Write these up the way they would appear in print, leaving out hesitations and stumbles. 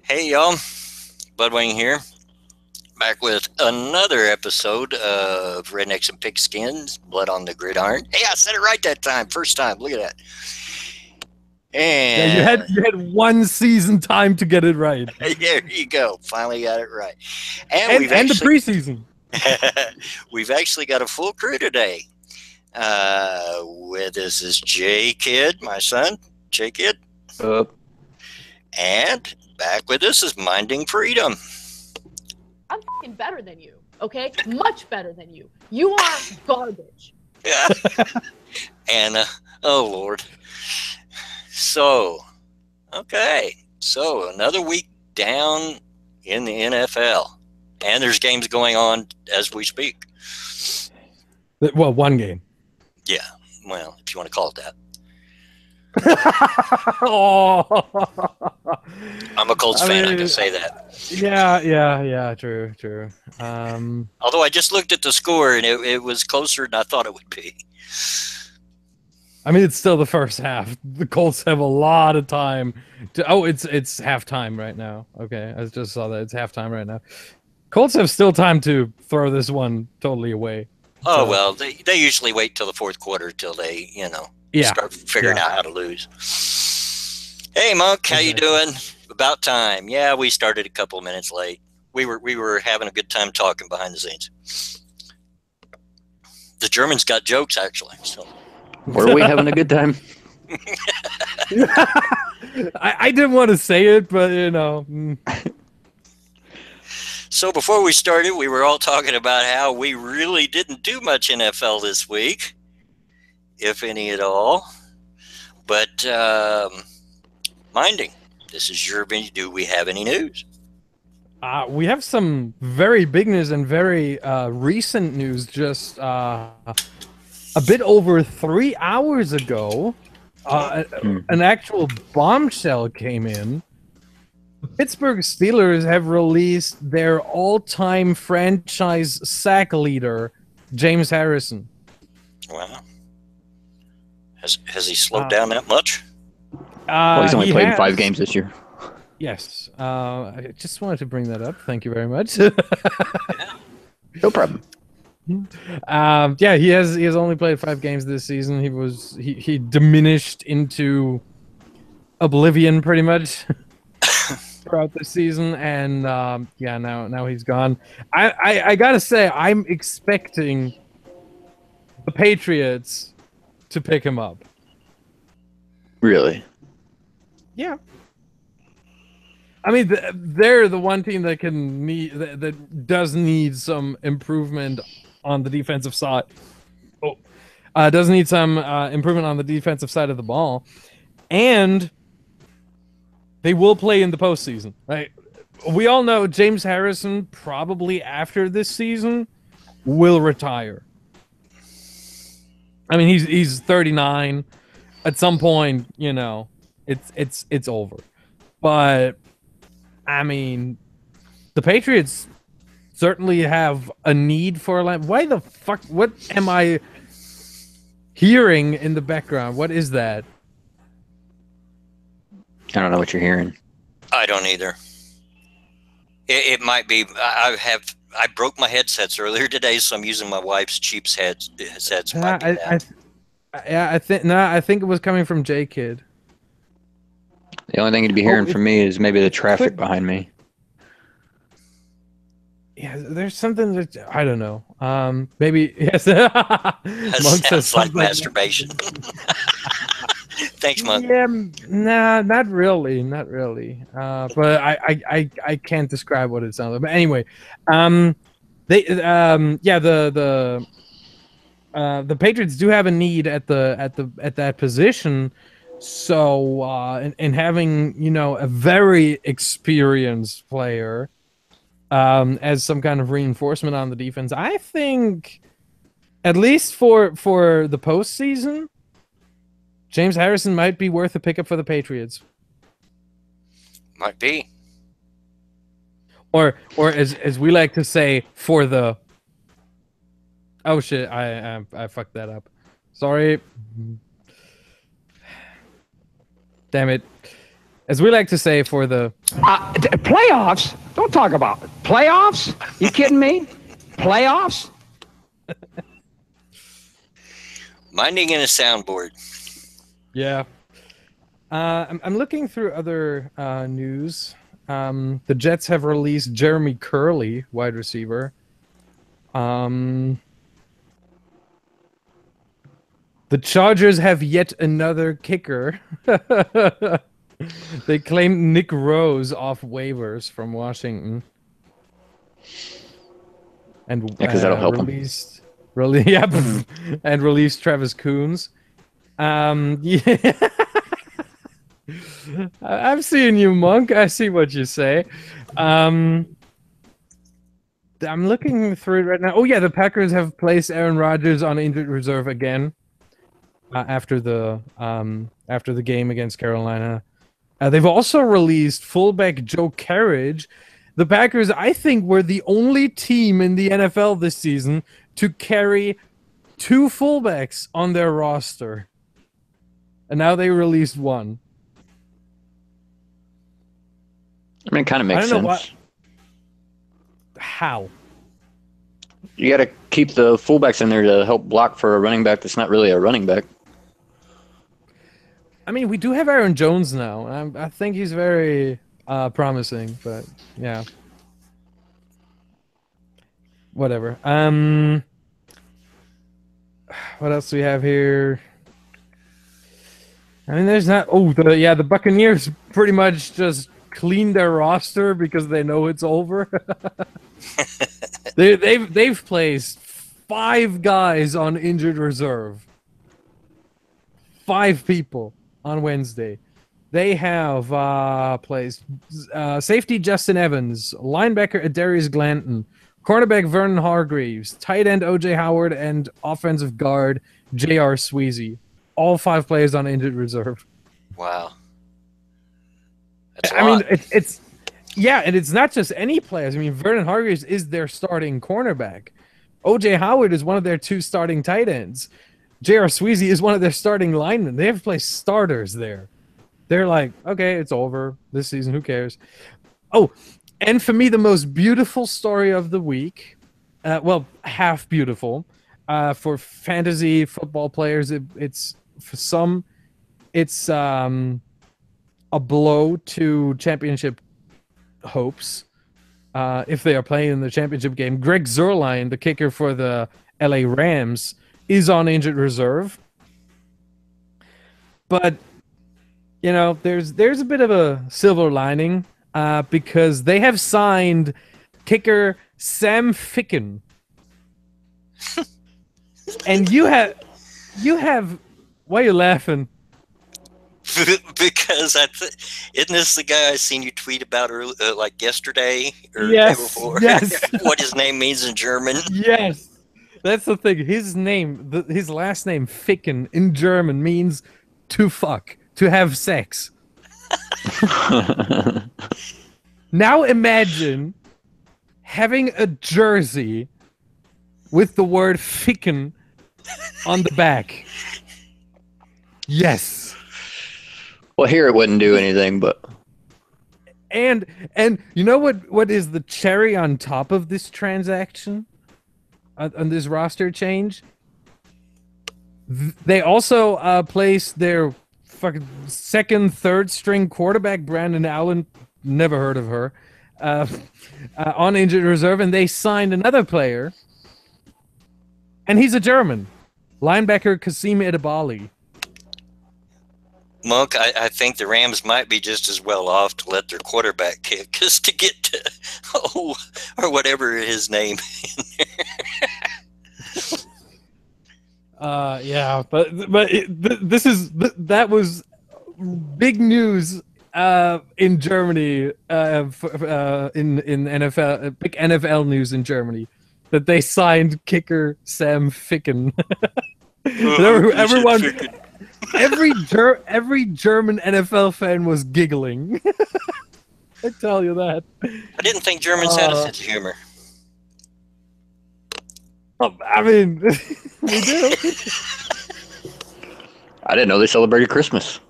Hey y'all, Bloodwing here, back with another episode of Rednecks and Pigskins, Blood on the Gridiron. Hey, I said it right that time, first time. Look at that. Yeah, you And had one season time to get it right, there you go. Finally got it right. And and the preseason. we've actually got a full crew today. With us is J Kid, my son, J Kid, and back with us is Minding Freedom. I'm fucking better than you, okay? Much better than you. You are garbage. Yeah. And oh Lord. So another week down in the NFL, and there's games going on as we speak. Well, one game. Yeah, well, if you want to call it that. Oh. I'm a Colts fan. I can say that. Yeah. True. Although I just looked at the score and it was closer than I thought it would be. I mean, it's still the first half. The Colts have a lot of time to. It's halftime right now. Okay, I just saw that it's halftime right now. Colts have still time to throw this one totally away. Oh, so, well, they usually wait till the fourth quarter till they, start figuring out how to lose. Hey, Monk, how you doing? About time. Yeah, we started a couple of minutes late. We were having a good time talking behind the scenes. The Germans got jokes, actually. So. Were we having a good time? I didn't want to say it, but So before we started, we were all talking about how we really didn't do much NFL this week, if any at all. But Minding, this is your opinion. Do we have any news? We have some very big news and very recent news. Just a bit over 3 hours ago, an actual bombshell came in. The Pittsburgh Steelers have released their all-time franchise sack leader, James Harrison. Wow. Has he slowed down that much? Well, he's only played 5 games this year. Yes. I just wanted to bring that up. Thank you very much. No problem. Yeah, he has only played 5 games this season. He diminished into oblivion pretty much throughout the season, and now he's gone. I gotta say, I'm expecting the Patriots to pick him up. Really? Yeah. I mean, they're the one team that that does need some improvement on the defensive side. Does need some improvement on the defensive side of the ball, and they will play in the postseason. Right? We all know James Harrison probably after this season will retire. I mean, he's 39. At some point, it's over. But I mean, the Patriots certainly have a need for a line. Why the fuck? What am I hearing in the background? What is that? I don't know what you're hearing. I don't either. It might be. I broke my headsets earlier today, so I'm using my wife's cheap headsets. I think it was coming from J Kid. The only thing you'd be hearing from me is maybe the traffic behind me. Yeah, there's something that I don't know. Maybe yes. That sounds like masturbation. Thanks, Monk. Yeah, nah, not really. But I can't describe what it sounds like. But anyway, the Patriots do have a need at that position. So and having a very experienced player as some kind of reinforcement on the defense, I think at least for the postseason, James Harrison might be worth a pickup for the Patriots. Might be. Or as we like to say, for the. Oh shit! I fucked that up. Sorry. Damn it. as we like to say for the playoffs. Don't talk about it. Playoffs. You kidding me? Playoffs. Minding in a soundboard. Yeah. I'm looking through other news. The Jets have released Jeremy Curley, wide receiver. The Chargers have yet another kicker. They claimed Nick Rose off waivers from Washington. And because that'll help released and released Travis Coons. Yeah. I'm seeing you, Monk. I see what you say. I'm looking through it right now. Oh yeah, the Packers have placed Aaron Rodgers on injured reserve again after the game against Carolina. They've also released fullback Joe Carriage. The Packers, I think, were the only team in the NFL this season to carry 2 fullbacks on their roster. And now they released one. I mean, it kind of makes sense. How? You got to keep the fullbacks in there to help block for a running back that's not really a running back. I mean, we do have Aaron Jones now. I think he's very promising, but yeah. Whatever. What else do we have here? I mean, there's not... Oh, the Buccaneers pretty much just cleaned their roster because they know it's over. They've placed 5 guys on injured reserve. 5 people on Wednesday. They have placed safety Justin Evans, linebacker Adarius Glanton, cornerback Vernon Hargreaves, tight end O.J. Howard, and offensive guard J.R. Sweezy. All 5 players on injured reserve. Wow. That's I mean, it's yeah, and it's not just any players. I mean, Vernon Hargreaves is their starting cornerback. O.J. Howard is one of their 2 starting tight ends. J.R. Sweezy is one of their starting linemen. They have placed starters there. They're like, okay, it's over this season. Who cares? Oh, and for me, the most beautiful story of the week, well, half beautiful, for fantasy football players, it's for some, it's a blow to championship hopes if they are playing in the championship game. Greg Zuerlein, the kicker for the LA Rams, is on injured reserve. But, you know, there's a bit of a silver lining because they have signed kicker Sam Ficken. And you have why are you laughing? Because isn't this the guy I seen you tweet about like yesterday or yes, the day before? Yes. What his name means in German? Yes, that's the thing. His name, his last name, Ficken, in German means to fuck, to have sex. Now imagine having a jersey with the word Ficken on the back. Yes. Well, here it wouldn't do anything, but... And you know what is the cherry on top of this transaction? On this roster change? They also placed their fucking second, third string quarterback, Brandon Allen, never heard of her, on injured reserve, and they signed another player, and he's a German, linebacker Kasim Edebali. Monk, I think the Rams might be just as well off to let their quarterback kick just to get to, or whatever his name. Yeah, but that was big news in Germany, in NFL, big NFL news in Germany, that they signed kicker Sam Ficken. Everyone. Every German NFL fan was giggling. I tell you that. I didn't think Germans had a sense of humor. I mean, we do. I didn't know they celebrated Christmas.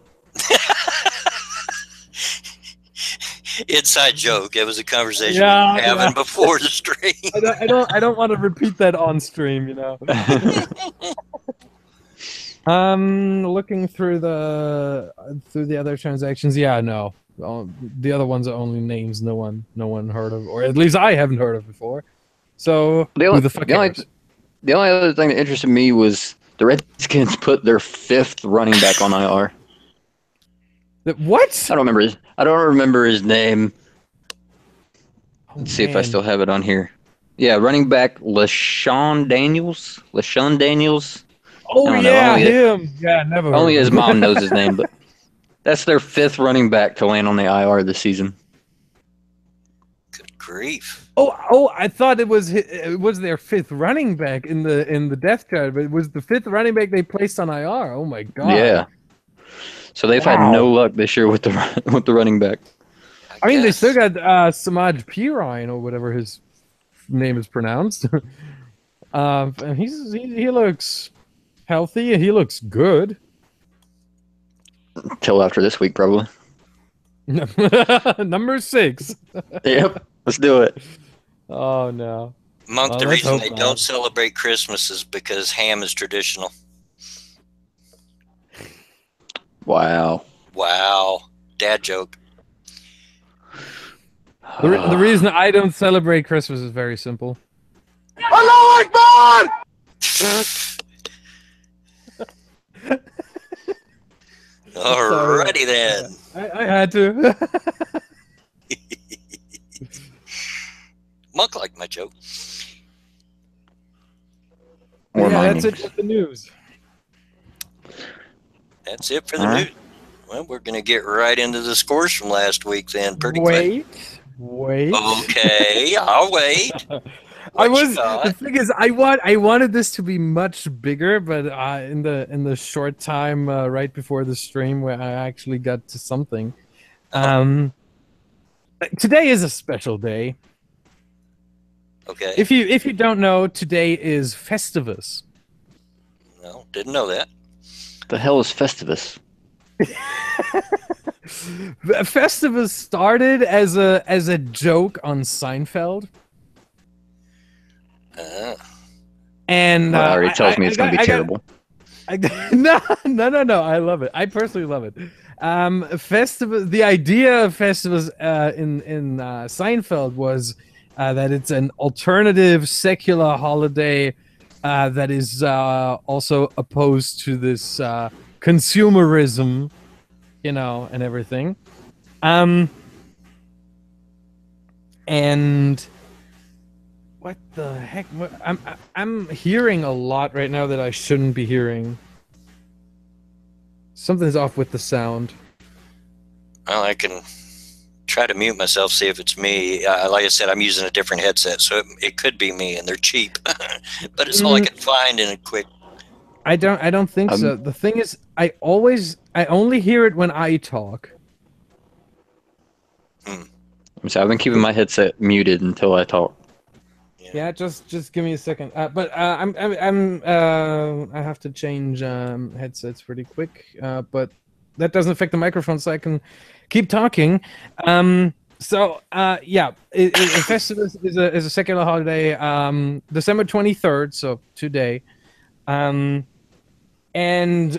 Inside joke. It was a conversation Yeah, we were having before the stream. I don't want to repeat that on stream, you know. Looking through the other transactions, yeah, no. The other ones are only names no one heard of, or at least I haven't heard of before. So who the fuck cares? The only other thing that interested me was the Redskins put their 5th running back on IR. What? I don't remember his name. Let's see if I man. still have it on here. Yeah, running back LaShawn Daniels. LaShawn Daniels. Oh yeah, him. Yeah, never. Only his mom knows his name, but that's their 5th running back to land on the IR this season. Good grief. Oh! I thought it was their 5th running back in the depth chart, but it was the 5th running back they placed on IR. Oh my god! Yeah. So they've had no luck this year with the running back. I mean, they still got Samaj Pirine or whatever his name is pronounced. And he looks healthy and he looks good. Until after this week, probably. Number 6. Yep. Let's do it. Oh no. Monk, the reason they don't celebrate Christmas is because ham is traditional. Wow. Dad joke. The reason I don't celebrate Christmas is very simple. Allahu Akbar! Alrighty then. I had to. Monk liked my joke. That's it for the news. That's it for the news. Well, we're going to get right into the scores from last week then. Pretty quick. Wait. Okay, I'll wait. The thing is, I wanted this to be much bigger, but in the short time right before the stream where I actually got to something, today is a special day. Okay. If you don't know, today is Festivus. No, didn't know that. The hell is Festivus? Festivus started as a joke on Seinfeld. And well, already tells me it's going to be terrible. No, I love it. I personally love it. Festivus. The idea of Festivus in Seinfeld was that it's an alternative secular holiday that is also opposed to this consumerism, you know, and everything. And what the heck? I'm hearing a lot right now that I shouldn't be hearing. Something's off with the sound. Well, I can try to mute myself, see if it's me. Like I said, I'm using a different headset, so it could be me, and they're cheap. But it's all I can find in a quick. I don't think so. The thing is, I only hear it when I talk. So I've been keeping my headset muted until I talk. Yeah, just give me a second. But I have to change headsets pretty quick. But that doesn't affect the microphone, so I can keep talking. Festivus is a secular holiday. December 23rd, so today. And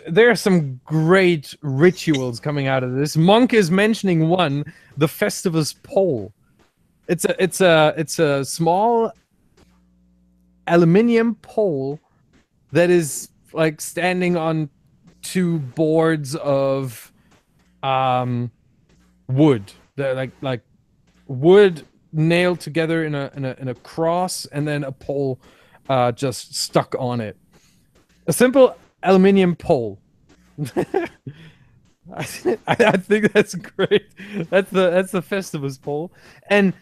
there are some great rituals coming out of this. Monk is mentioning one, the Festivus pole. It's a small aluminium pole that is like standing on 2 boards of wood. They're like wood nailed together in a cross, and then a pole just stuck on it. A simple aluminium pole. I think that's great. That's the Festivus pole. And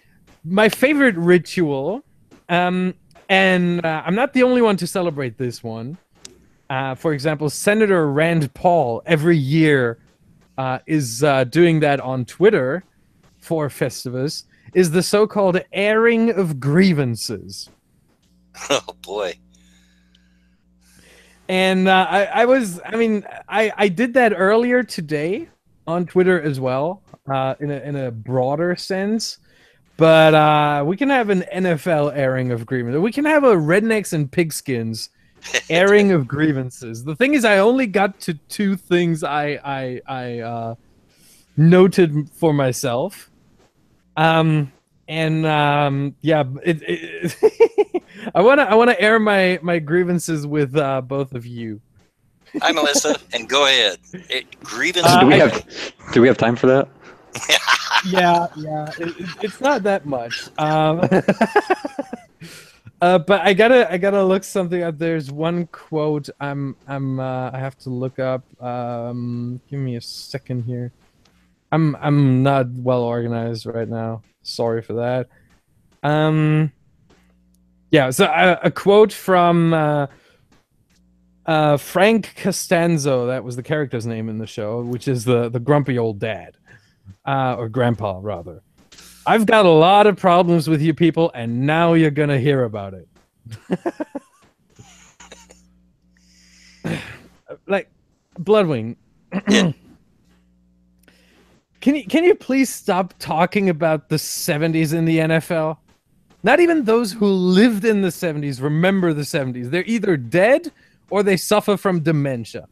my favorite ritual, and I'm not the only one to celebrate this one. For example, Senator Rand Paul every year is doing that on Twitter for Festivus, is the so-called airing of grievances. Oh boy. And I did that earlier today, on Twitter as well, in a broader sense. But we can have an NFL airing of grievances. We can have a Rednecks and Pigskins airing of grievances. The thing is, I only got to 2 things I noted for myself. Yeah, I wanna air my grievances with both of you. Hi, Melissa, and go ahead. Grievances. Do we have time for that? Yeah, it's not that much. But I gotta look something up. There's one quote I have to look up. Give me a second here. I'm not well organized right now. Sorry for that. Yeah, so a quote from Frank Costanzo, that was the character's name in the show, which is the grumpy old dad. Or grandpa, rather. I've got a lot of problems with you people, and now you're gonna hear about it. Like, Bloodwing. Can you please stop talking about the 70s in the NFL? Not even those who lived in the 70s remember the 70s. They're either dead or they suffer from dementia.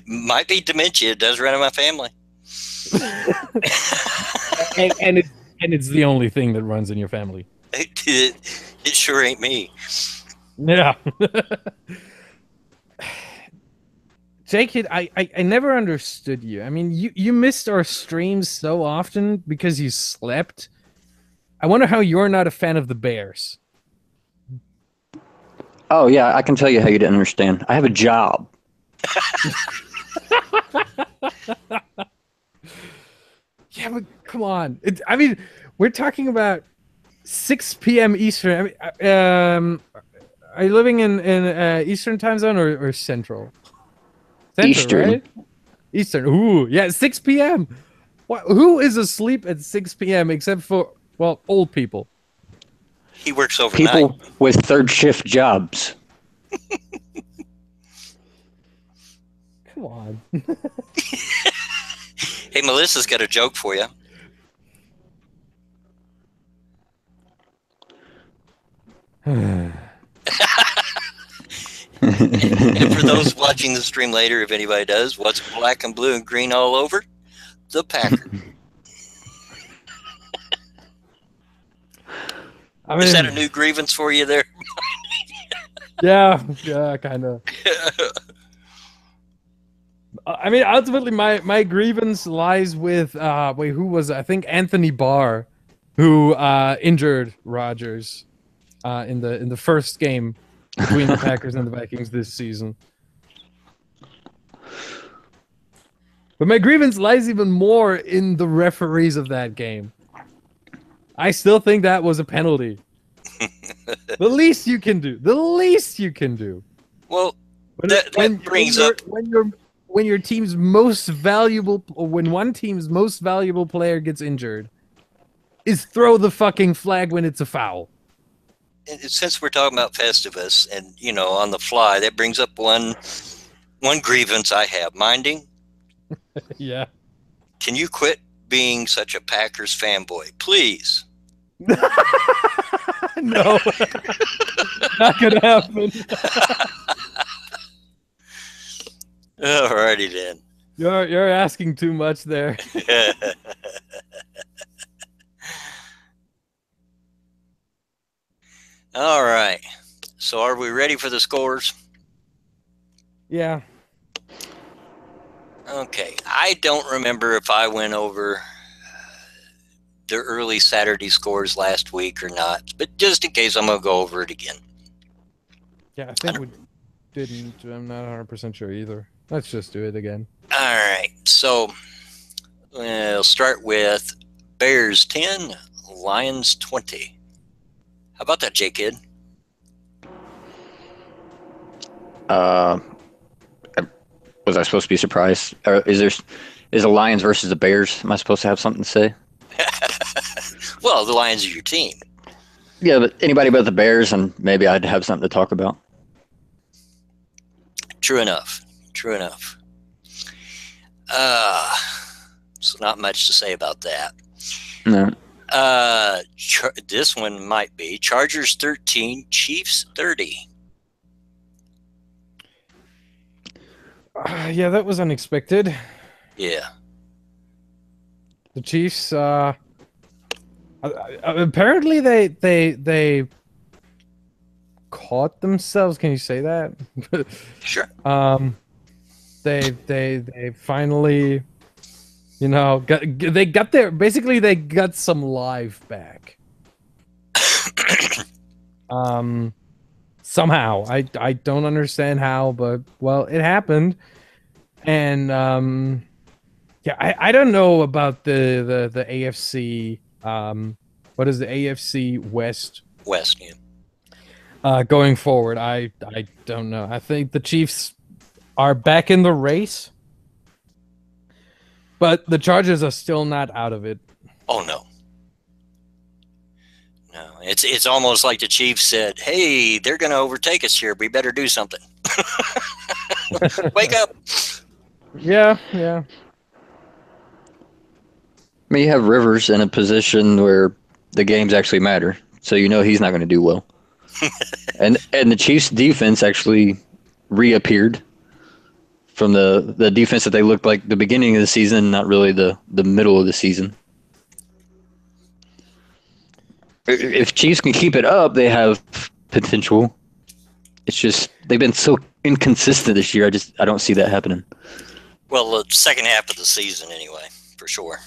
Might be dementia. It does run in my family. and it's the only thing that runs in your family. It sure ain't me. Yeah. Jake, I never understood you. I mean, you missed our streams so often because you slept. I wonder how you're not a fan of the Bears. Oh, yeah, I can tell you how you didn't understand. I have a job. Yeah, but come on. I mean, we're talking about 6 p.m. Eastern. I mean, are you living in Eastern time zone or Central? Eastern. Right? Eastern. Ooh, yeah, 6 p.m. What? Who is asleep at 6 p.m. except for, well, old people? He works overnight. People with third shift jobs. Come on. Hey, Melissa's got a joke for you. And for those watching the stream later, if anybody does, what's black and blue and green all over? The Packer. I mean, is that a new grievance for you there? Yeah, kind of. I mean, ultimately, my grievance lies with wait, who was it? I think Anthony Barr, who injured Rodgers in the first game between the Packers and the Vikings this season. But my grievance lies even more in the referees of that game. I still think that was a penalty. The least you can do. The least you can do. Well, that brings up when your team's most valuable, or when one team's most valuable player gets injured, is throw the fucking flag when it's a foul. And since we're talking about Festivus and, you know, on the fly, that brings up one grievance I have. Minding? Yeah. Can you quit being such a Packers fanboy, please? No. Not gonna happen. Alrighty then. You're asking too much there. All right. So are we ready for the scores? Yeah. Okay. I don't remember if I went over the early Saturday scores last week or not, but just in case, I'm going to go over it again. Yeah, I think we didn't. I'm not 100% sure either. Let's just do it again. All right. So we'll start with Bears 10, Lions 20. How about that, J-Kid? Was I supposed to be surprised? Or is the Lions versus the Bears? Am I supposed to have something to say? Well, the Lions are your team. Yeah, but anybody but the Bears, and maybe I'd have something to talk about. True enough. True enough. So not much to say about that. No. This one might be Chargers 13, Chiefs 30. Yeah, that was unexpected. Yeah. The Chiefs, apparently they caught themselves. Can you say that? Sure. They finally, you know, they got some life back. Somehow I don't understand how, but well, it happened. And yeah, I don't know about the AFC. What is the AFC West? West, yeah. Going forward, I don't know. I think the Chiefs are back in the race, but the Chargers are still not out of it. Oh no. No, it's almost like the Chiefs said, "Hey, they're going to overtake us here. We better do something. Wake up!" Yeah. I mean, you have Rivers in a position where the games actually matter, so you know he's not going to do well. and the Chiefs' defense actually reappeared from the defense that they looked like the beginning of the season, not really the middle of the season. If Chiefs can keep it up, they have potential. It's just they've been so inconsistent this year. I don't see that happening. Well, the second half of the season, anyway, for sure.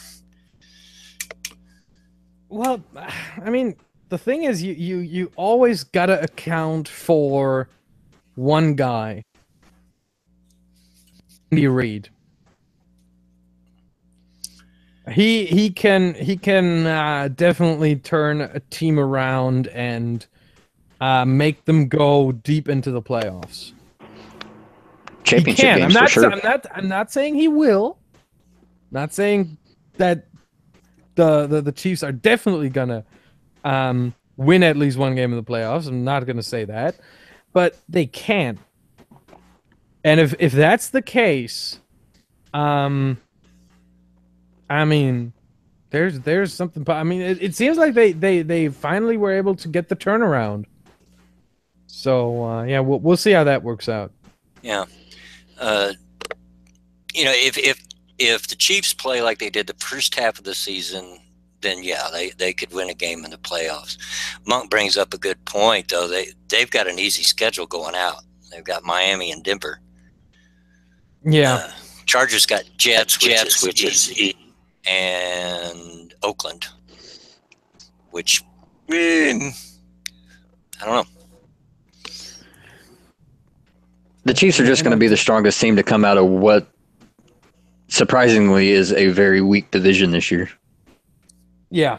Well, I mean, the thing is, you always gotta account for one guy. Andy Reid. He can definitely turn a team around and make them go deep into the playoffs. Championship games for sure. I'm not saying he will. Not saying that the Chiefs are definitely gonna win at least one game in the playoffs. I'm not gonna say that, but they can. And if that's the case, I mean, there's something. I mean, it seems like they finally were able to get the turnaround. So yeah, we'll see how that works out. Yeah, you know, if the Chiefs play like they did the first half of the season, then yeah, they could win a game in the playoffs. Monk brings up a good point, though. They've got an easy schedule going out. They've got Miami and Denver. Yeah. Chargers got Jets, which is and Oakland, which I don't know. The Chiefs are just going to be the strongest team to come out of what surprisingly is a very weak division this year. Yeah.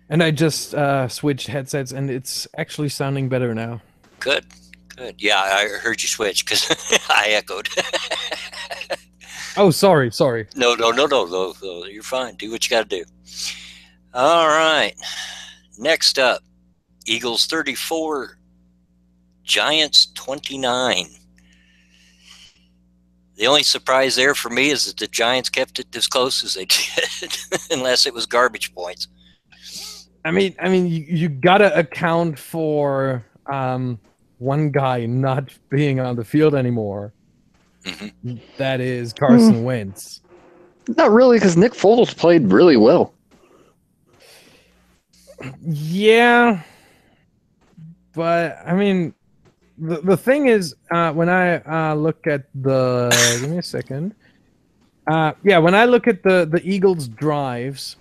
And I just switched headsets, and it's actually sounding better now. Good. Yeah, I heard you switch because I echoed. Oh, sorry. No. You're fine. Do what you got to do. All right. Next up, Eagles 34, Giants 29. The only surprise there for me is that the Giants kept it as close as they did, unless it was garbage points. I mean, you gotta account for one guy not being on the field anymore. Mm-hmm. That is Carson Wentz. Not really, because Nick Foles played really well. Yeah, but I mean, the thing is, when I look at the give me a second. When I look at the Eagles' drives,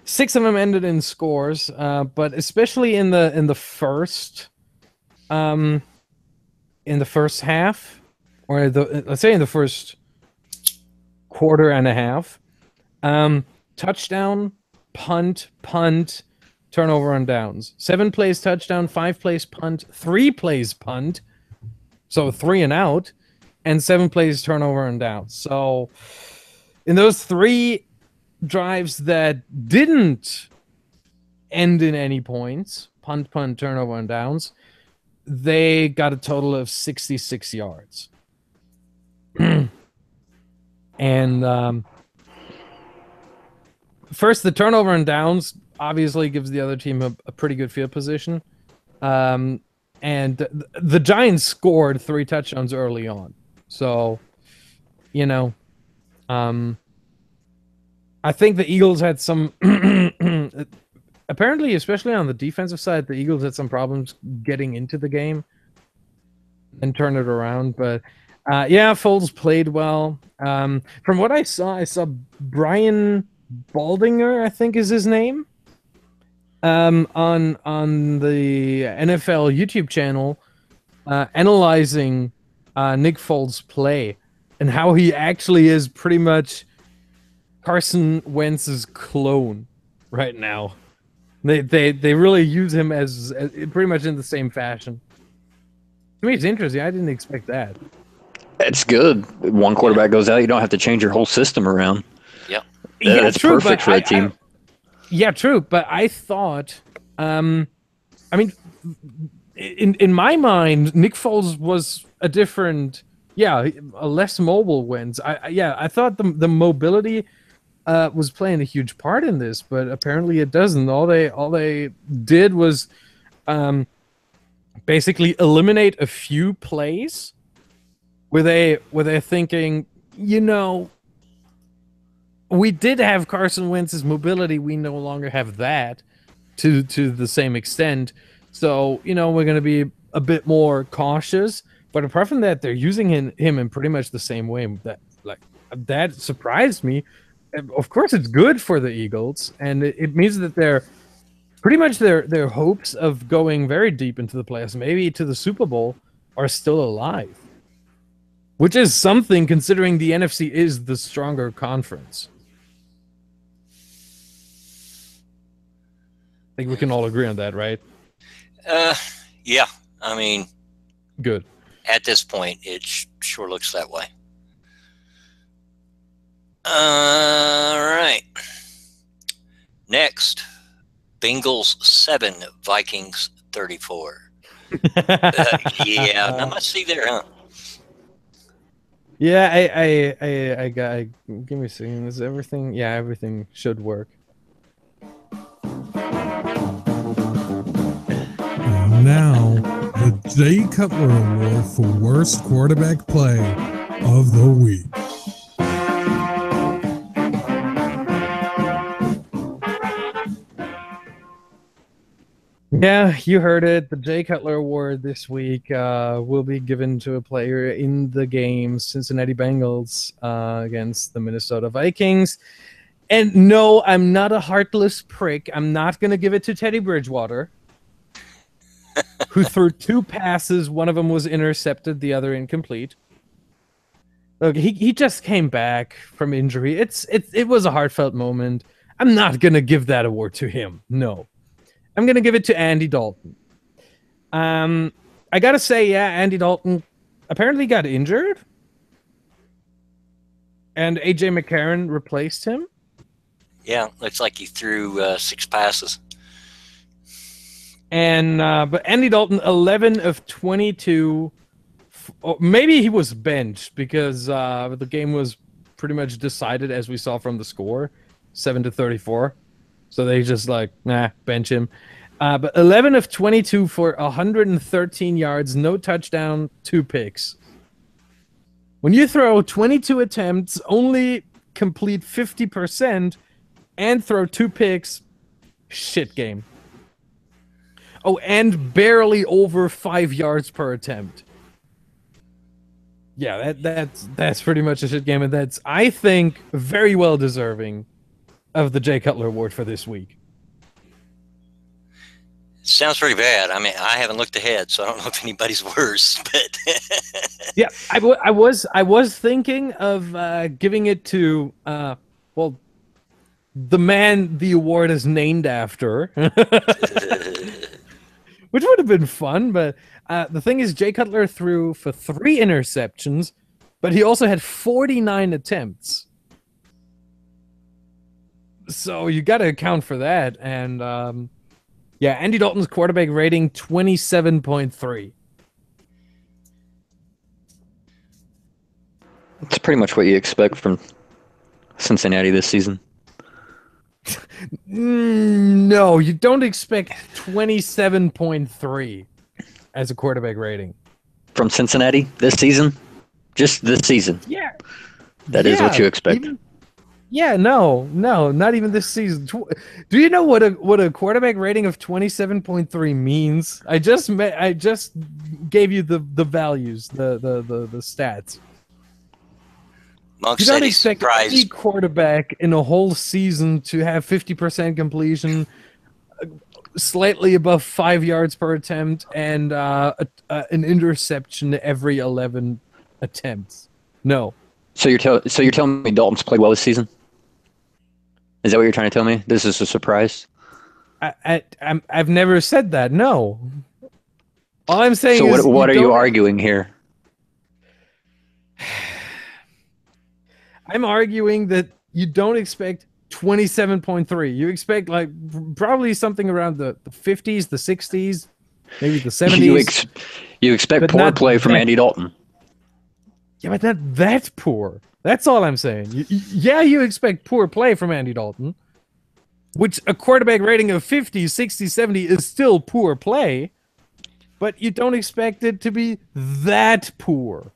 6 of them ended in scores, but especially in the first half, or let's say in the first quarter and a half, touchdown, punt, turnover on downs. 7 plays touchdown, 5 plays punt, 3 plays punt, so 3 and out, and 7 plays turnover on downs. So in those 3 drives that didn't end in any points, punt, turnover, and downs, they got a total of 66 yards. And first, the turnover and downs obviously gives the other team a pretty good field position. And the Giants scored 3 touchdowns early on. So, you know, I think the Eagles had some... apparently, especially on the defensive side, the Eagles had some problems getting into the game and turn it around. But, yeah, Foles played well. From what I saw Brian Baldinger, I think is his name, on the NFL YouTube channel, analyzing Nick Foles' play and how he actually is pretty much Carson Wentz's clone right now. They really use him as pretty much in the same fashion. To me, it's interesting. I didn't expect that. It's good. One quarterback goes out, you don't have to change your whole system around. Yeah. That's true, perfect for a team. Yeah, true. But I thought, I mean, in my mind, Nick Foles was a different, a less mobile Wentz. I thought the mobility was playing a huge part in this, but apparently it doesn't. All they did was basically eliminate a few plays where they're thinking, you know, we did have Carson Wentz's mobility. We no longer have that to the same extent. So, you know, we're going to be a bit more cautious. But apart from that, they're using him in pretty much the same way. That surprised me. Of course, it's good for the Eagles, and it means that they're pretty much their hopes of going very deep into the playoffs, maybe to the Super Bowl, are still alive. Which is something, considering the NFC is the stronger conference. I think we can all agree on that, right? Yeah. I mean, good. At this point, it sure looks that way. All right. Next, Bengals 7, Vikings 34. Yeah, not much to see there, huh? Yeah, I got. Give me a second. Is everything? Yeah, everything should work. And now, the Jay Cutler Award for Worst Quarterback Play of the Week. Yeah, you heard it. The Jay Cutler Award this week will be given to a player in the game, Cincinnati Bengals against the Minnesota Vikings. And no, I'm not a heartless prick. I'm not going to give it to Teddy Bridgewater, who threw 2 passes. One of them was intercepted, the other incomplete. Look, he just came back from injury. It was a heartfelt moment. I'm not going to give that award to him. No. I'm going to give it to Andy Dalton. I got to say, yeah, Andy Dalton apparently got injured. And A.J. McCarron replaced him. Yeah, looks like he threw 6 passes. And but Andy Dalton, 11 of 22. Maybe he was benched because the game was pretty much decided, as we saw from the score, 7-34. So they just bench him. But 11 of 22 for 113 yards, no touchdown, 2 picks. When you throw 22 attempts, only complete 50%, and throw 2 picks, shit game. Oh, and barely over 5 yards per attempt. Yeah, that's pretty much a shit game, and that's, I think, very well deserving of the Jay Cutler Award for this week. Sounds pretty bad. I mean, I haven't looked ahead, so I don't know if anybody's worse. But yeah, I was thinking of giving it to the man the award is named after, which would have been fun. But the thing is, Jay Cutler threw for 3 interceptions, but he also had 49 attempts. So you got to account for that. And Yeah, Andy Dalton's quarterback rating 27.3. It's pretty much what you expect from Cincinnati this season. No, you don't expect 27.3 as a quarterback rating. From Cincinnati this season? Just this season. Yeah. That is what you expect. No, not even this season. Do you know what a quarterback rating of 27.3 means? I just gave you the values, the stats. Monk You said don't he's expect any surprised. quarterback in a whole season to have 50% completion, slightly above 5 yards per attempt, and an interception every 11 attempts. No. So you're telling me Dalton's played well this season? Is that what you're trying to tell me? This is a surprise? I've never said that. No. All I'm saying is. So what are you arguing here? I'm arguing that you don't expect 27.3. You expect like probably something around the 50s, the 60s, maybe the 70s. You expect poor play from Andy Dalton. Yeah, but not that poor. That's all I'm saying. You expect poor play from Andy Dalton, which a quarterback rating of 50, 60, 70 is still poor play, but you don't expect it to be that poor.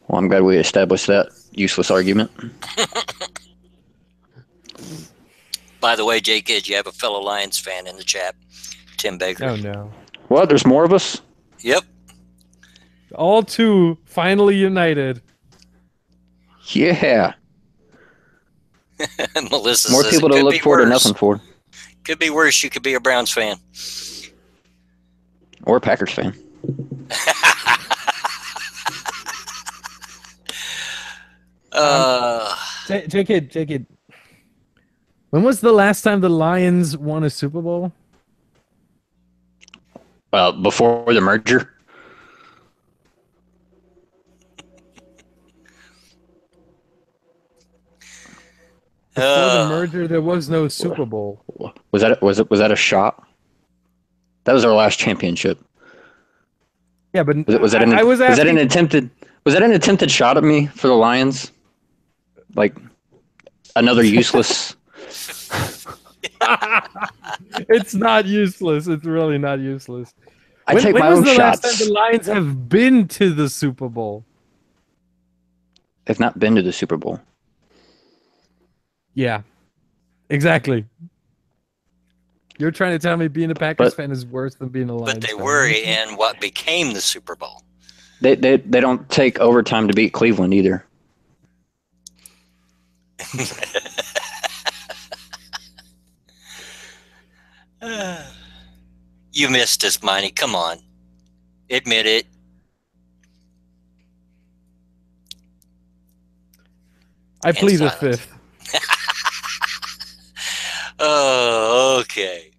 Well, I'm glad we established that useless argument. By the way, Jake, you have a fellow Lions fan in the chat, Tim Baker. Oh, no. What? There's more of us? Yep. All two finally united. Yeah. Melissa More says people it to could look be forward to worse. nothing for. Could be worse. You could be a Browns fan. Or a Packers fan. Take it. When was the last time the Lions won a Super Bowl? Before the merger. Before the merger, there was no Super Bowl. Was that a shot? That was our last championship. Yeah, but was that an attempted shot at me for the Lions? Like another useless. It's not useless. It's really not useless. I take my own shots. When was the last time the Lions have been to the Super Bowl? They've not been to the Super Bowl. Yeah, exactly. You're trying to tell me being a Packers fan is worse than being a Lions fan. But they were in what became the Super Bowl. They don't take overtime to beat Cleveland either. You missed us, Miney. Come on. Admit it. I plead the fifth. Oh, okay.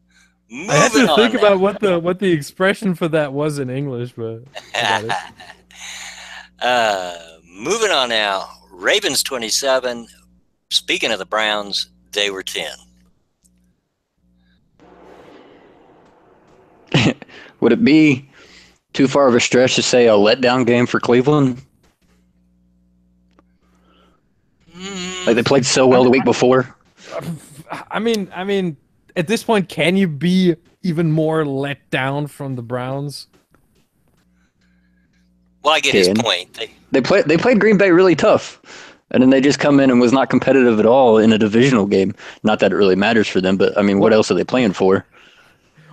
I had to think about what the expression for that was in English, but moving on now. Ravens 27. Speaking of the Browns, they were 10. Would it be too far of a stretch to say a letdown game for Cleveland? Like they played so well the week before. I mean, at this point, can you be even more let down from the Browns? Well, I get his point. They played Green Bay really tough, and then they just come in and was not competitive at all in a divisional game. Not that it really matters for them, but I mean, what else are they playing for?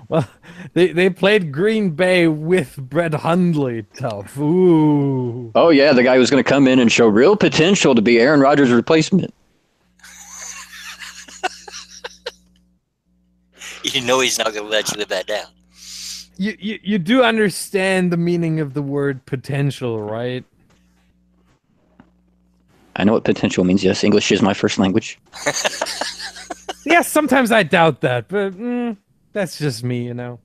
Well, they played Green Bay with Brett Hundley tough. Ooh. Oh yeah, the guy who's going to come in and show real potential to be Aaron Rodgers' replacement. You know he's not going to let you live that down. You do understand the meaning of the word potential, right? I know what potential means, yes. English is my first language. Yes, sometimes I doubt that, but that's just me, you know.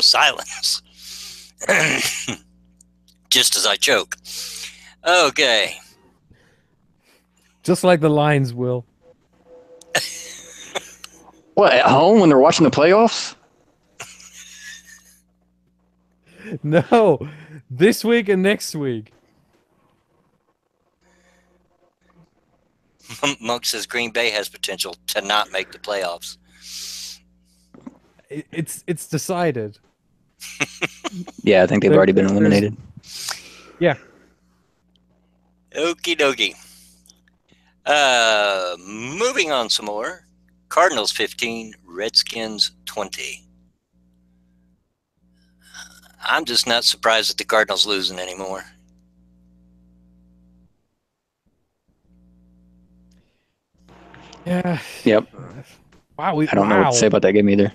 Silence. Just as I choke. Okay. Just like the Lions will. What, at home when they're watching the playoffs? No, this week and next week. Monk says Green Bay has potential to not make the playoffs. It's decided. Yeah, I think they've already been eliminated. Yeah. Okie dokie. Moving on some more. Cardinals 15, Redskins 20. I'm just not surprised that the Cardinals losing anymore. Yeah. Yep. Wow. I don't know what to say about that game either.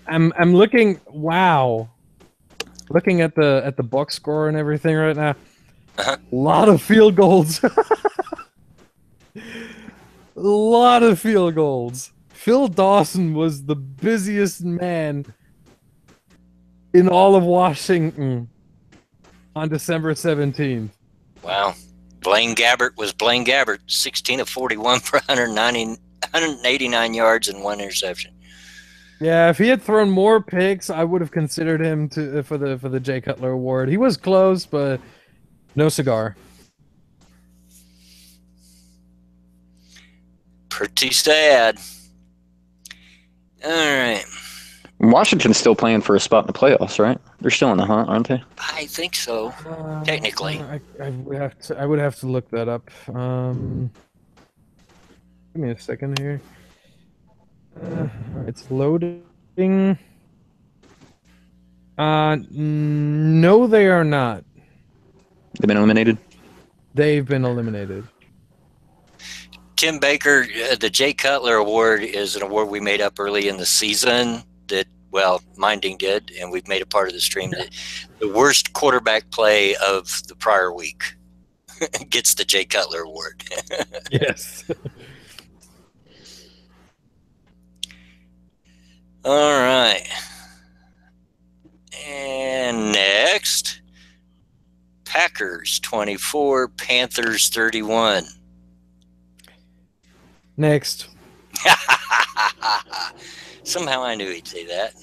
I'm looking. Wow. Looking at the box score and everything right now. Uh-huh. A lot of field goals. A lot of field goals. Phil Dawson was the busiest man in all of Washington on December 17th. Wow. Blaine Gabbert was Blaine Gabbert, 16 of 41 for 189 yards and 1 interception. Yeah, if he had thrown more picks, I would have considered him for the Jay Cutler Award. He was close, but no cigar. Pretty sad. All right. Washington's still playing for a spot in the playoffs, right? They're still in the hunt, aren't they? I think so. Technically. I would have to look that up. Give me a second here. It's loading. No, they are not. They've been eliminated? They've been eliminated. Tim Baker, the Jay Cutler Award is an award we made up early in the season that, well, Minding did, and we've made a part of the stream. The worst quarterback play of the prior week gets the Jay Cutler Award. Yes. All right. And next, Packers 24, Panthers 31. Next. Somehow I knew he'd say that.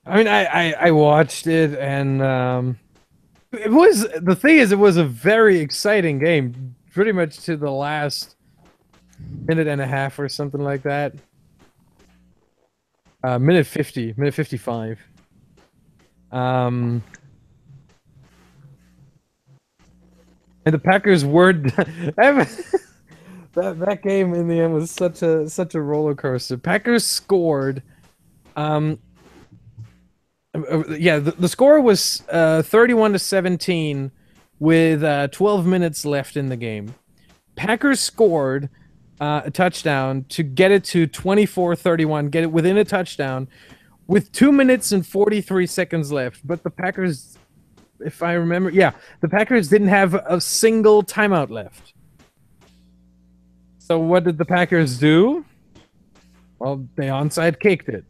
I mean, I watched it, and it was a very exciting game, pretty much to the last minute and a half or something like that. Minute 55. And the Packers were that game in the end was such a roller coaster. Packers scored. The score was 31-17 with 12 minutes left in the game. Packers scored a touchdown to get it to 24-31, get it within a touchdown with 2 minutes and 43 seconds left. But the Packers, if I remember, the Packers didn't have a single timeout left. So what did the Packers do? Well, they onside kicked it.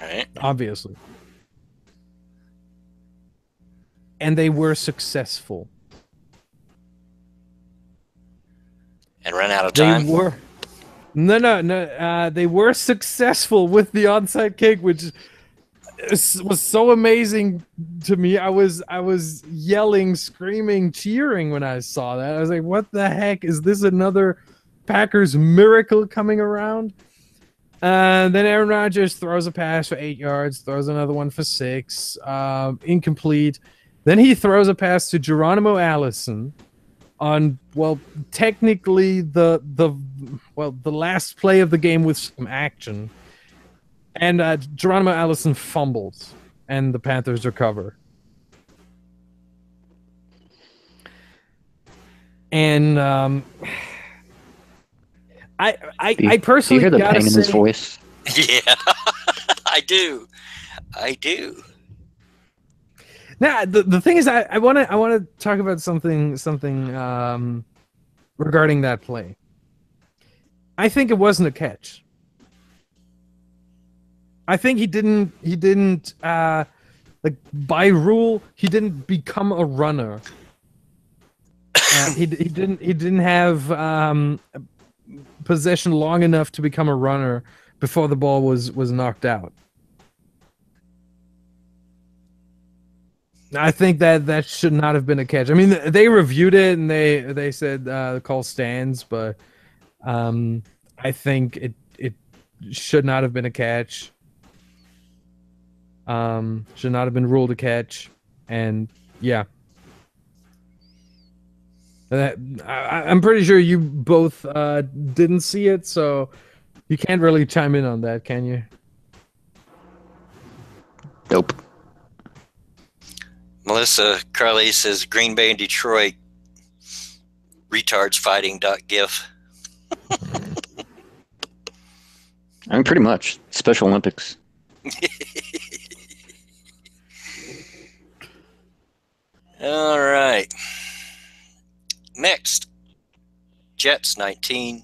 All right. Obviously. And they were successful. And ran out of time? They were. No. They were successful with the onside kick, which was so amazing to me. I was yelling, screaming, cheering when I saw that. I was like, what the heck? Is this another Packers miracle coming around? Then Aaron Rodgers throws a pass for 8 yards, throws another one for 6, incomplete. Then he throws a pass to Geronimo Allison on, well, technically the last play of the game with some action. And Geronimo Allison fumbles, and the Panthers recover. And I personally do you hear the gotta pain in his voice? Yeah, I do. Now the thing is, I want to talk about something regarding that play. I think it wasn't a catch. I think he didn't Like by rule, he didn't become a runner. He didn't have possession long enough to become a runner before the ball was knocked out. I think that should not have been a catch. I mean, they reviewed it and they said the call stands, but I think it should not have been a catch. Should not have been ruled a catch, and yeah. I'm pretty sure you both didn't see it, so you can't really chime in on that, can you? Nope. Melissa Carly says Green Bay and Detroit retards fighting .gif. I mean, pretty much. Special Olympics. All right. Next, Jets 19,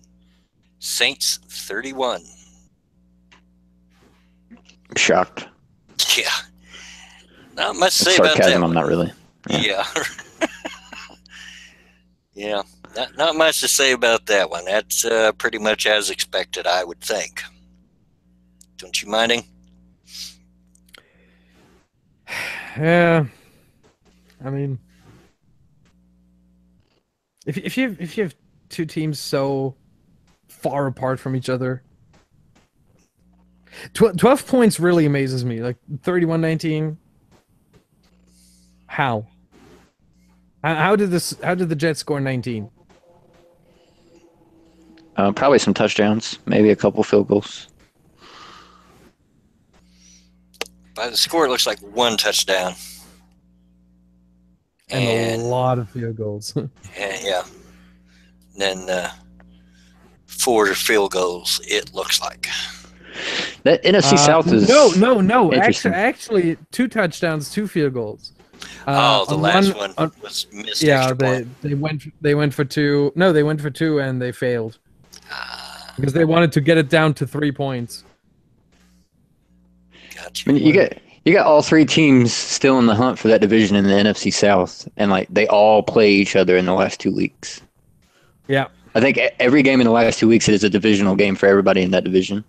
Saints 31. I'm shocked. Yeah. Not much to say about that. Sarcasm, I'm not really. Yeah. Yeah. Not much to say about that one. That's pretty much as expected, I would think. Don't you minding? Yeah. I mean, if you have two teams so far apart from each other, 12 points really amazes me. Like 31-19. How did the Jets score 19? Probably some touchdowns, maybe a couple field goals. By the score, it looks like one touchdown. And a lot of field goals. Yeah. And then 4 field goals, it looks like. That NFC South is... No. Actually, 2 touchdowns, 2 field goals. The last one was missed. Yeah, they went for 2. No, they went for 2 and they failed. Because they wanted to get it down to 3 points. Gotcha. I mean, you got all 3 teams still in the hunt for that division in the NFC South, and like they all play each other in the last 2 weeks. Yeah, I think every game in the last 2 weeks is a divisional game for everybody in that division.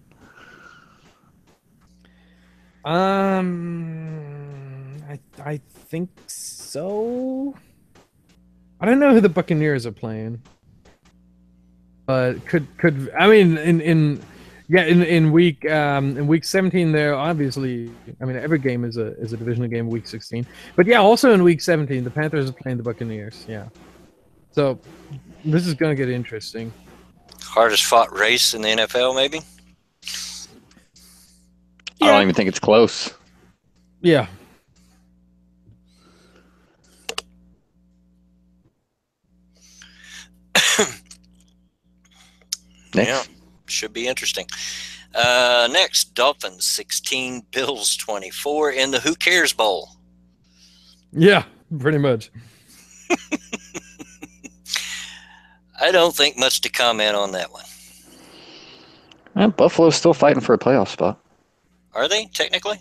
I think so. I don't know who the Buccaneers are playing, but could I mean in week 17 there obviously, I mean every game is a divisional game week 16, but yeah, also in week 17 the Panthers are playing the Buccaneers. Yeah, so this is gonna get interesting. Hardest fought race in the NFL, maybe. I don't even think it's close. Yeah. Yeah, should be interesting. Next, Dolphins 16, Bills 24 in the Who Cares Bowl. Yeah, pretty much. I don't think much to comment on that one. Buffalo's still fighting for a playoff spot. Are they technically?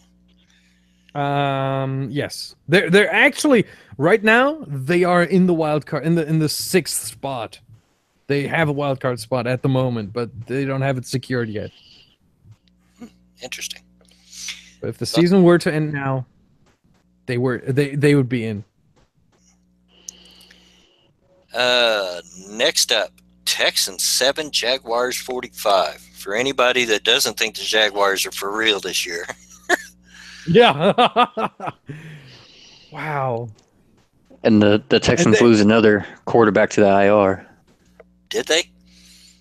Yes. They're actually right now they are in the wild card in the 6th spot. They have a wild card spot at the moment, but they don't have it secured yet. Interesting. But if the season were to end now, they would be in. Next up, Texans 7, Jaguars 45. For anybody that doesn't think the Jaguars are for real this year. Yeah. Wow. And the Texans lose another quarterback to the IR. Did they?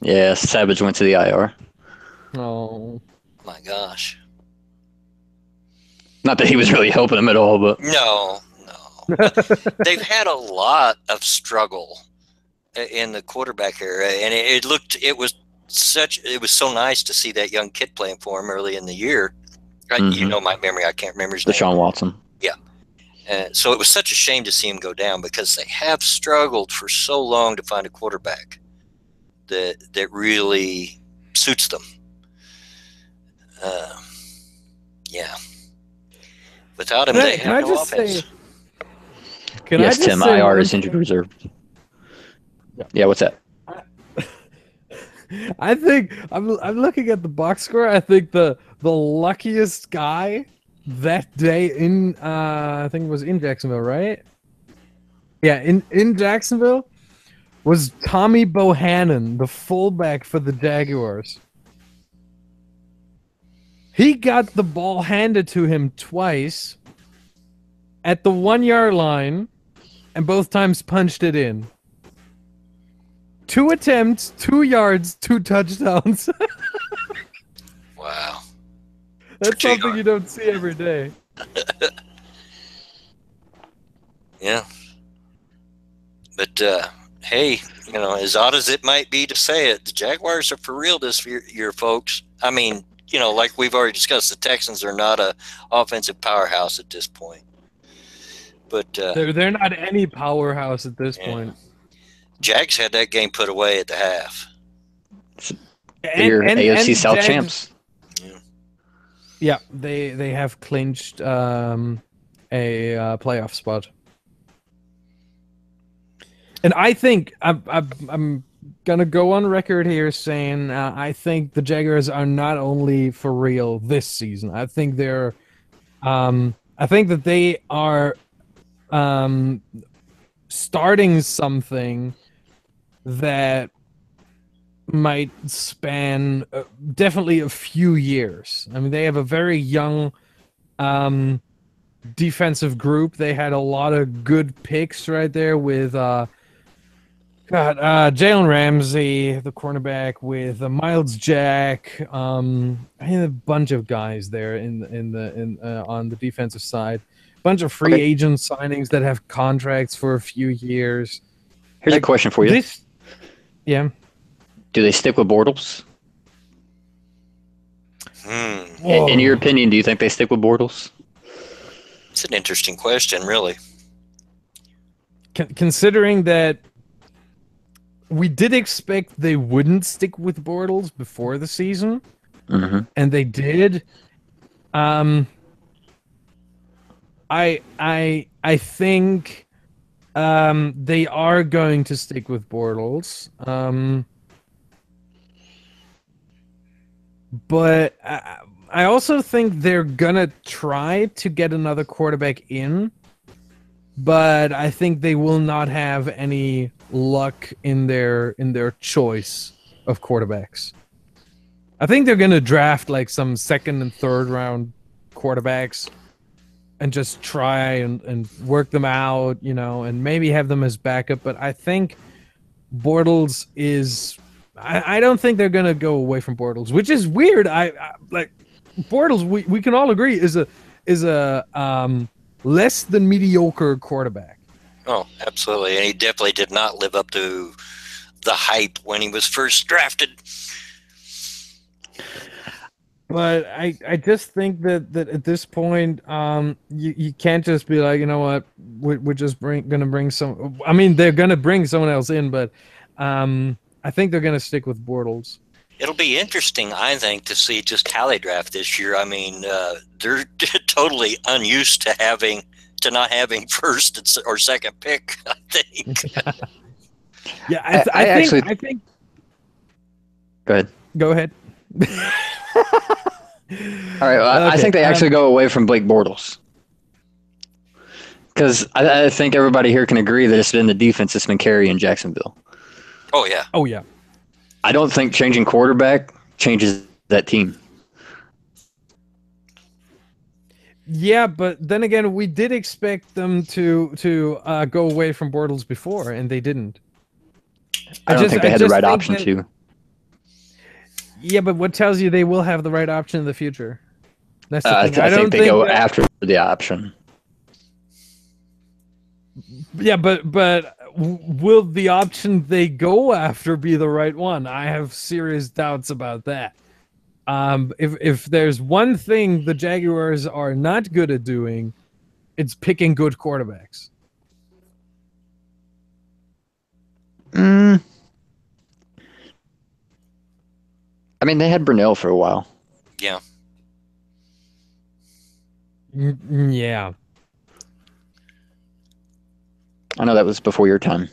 Yeah, Savage went to the IR. Oh. My gosh. Not that he was really helping them at all, but... No. They've had a lot of struggle in the quarterback area, and it was so nice to see that young kid playing for him early in the year. You know my memory, I can't remember his name. Deshaun Watson. Yeah. So it was such a shame to see him go down because they have struggled for so long to find a quarterback that really suits them. Yeah. Without him, they have no offense. Yes, Tim, IR is injured reserve. Yeah, what's that? I think I'm looking at the box score. I think the luckiest guy that day in I think it was in Jacksonville, right? Yeah, in Jacksonville was Tommy Bohannon, the fullback for the Jaguars. He got the ball handed to him twice at the 1-yard line, and both times punched it in. 2 attempts, 2 yards, 2 touchdowns. Wow. That's something you don't see every day. Yeah. But, hey, as odd as it might be to say it, the Jaguars are for real this year, folks. I mean, like we've already discussed, the Texans are not a offensive powerhouse at this point. But they're not any powerhouse at this point. Jags had that game put away at the half. They're AFC South Jags, champs. Yeah, they have clinched a playoff spot. And I think I'm gonna go on record here saying I think the Jaguars are not only for real this season. I think they're I think that they are starting something that might span definitely a few years. I mean, they have a very young defensive group. They had a lot of good picks right there with Jalen Ramsey, the cornerback, with Miles Jack, a bunch of guys there on the defensive side. Bunch of free agent signings that have contracts for a few years. Here's a question for you. Yeah. Do they stick with Bortles? Hmm. In your opinion, do you think they stick with Bortles? It's an interesting question, really. Considering that we did expect they wouldn't stick with Bortles before the season, and they did. I think they are going to stick with Bortles. But I also think they're gonna try to get another quarterback in, but I think they will not have any luck in their choice of quarterbacks. I think they're gonna draft like some 2nd and 3rd round quarterbacks and just try and work them out, and maybe have them as backup. But I think Bortles is. I don't think they're gonna go away from Bortles, which is weird. I like Bortles. We can all agree is a less than mediocre quarterback. Oh, absolutely, and he definitely did not live up to the hype when he was first drafted. But I just think that at this point, you can't just be like, you know what, we're just gonna bring some. I mean, they're gonna bring someone else in, but I think they're gonna stick with Bortles. It'll be interesting, I think, to see just how they draft this year. I mean, they're totally unused to not having first or second pick, I think. Yeah, I think. Go ahead. Go ahead. All right. Well, I think they actually go away from Blake Bortles. Because I think everybody here can agree that it's been the defense that's been carrying Jacksonville. Oh, yeah. Oh, yeah. I don't think changing quarterback changes that team. Yeah, but then again, we did expect them to go away from Bortles before, and they didn't. I don't think they had the right option to. Yeah, but what tells you they will have the right option in the future? That's the thing. I think they go after the option. Yeah, but will the option they go after be the right one? I have serious doubts about that. If there's one thing the Jaguars are not good at doing, it's picking good quarterbacks. I mean, they had Brunell for a while. Yeah. Yeah. I know that was before your time.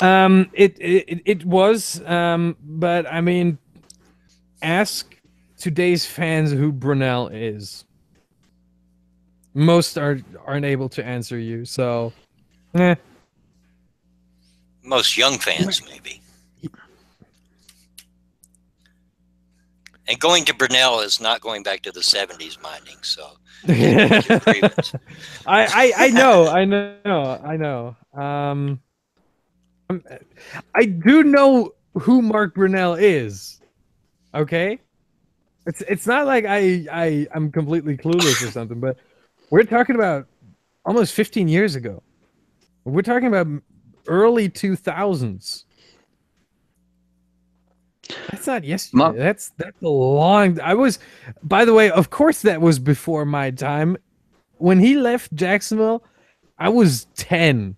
It was, but I mean, ask today's fans who Brunel is. Most aren't able to answer you, so. Most young fans, maybe. And going to Brunel is not going back to the 70s mining, so. I know. I do know who Mark Brunel is. Okay? It's not like I'm completely clueless or something, but we're talking about almost 15 years ago. We're talking about early 2000s. That's not yesterday. That's a long. By the way, of course, that was before my time. When he left Jacksonville, I was 10.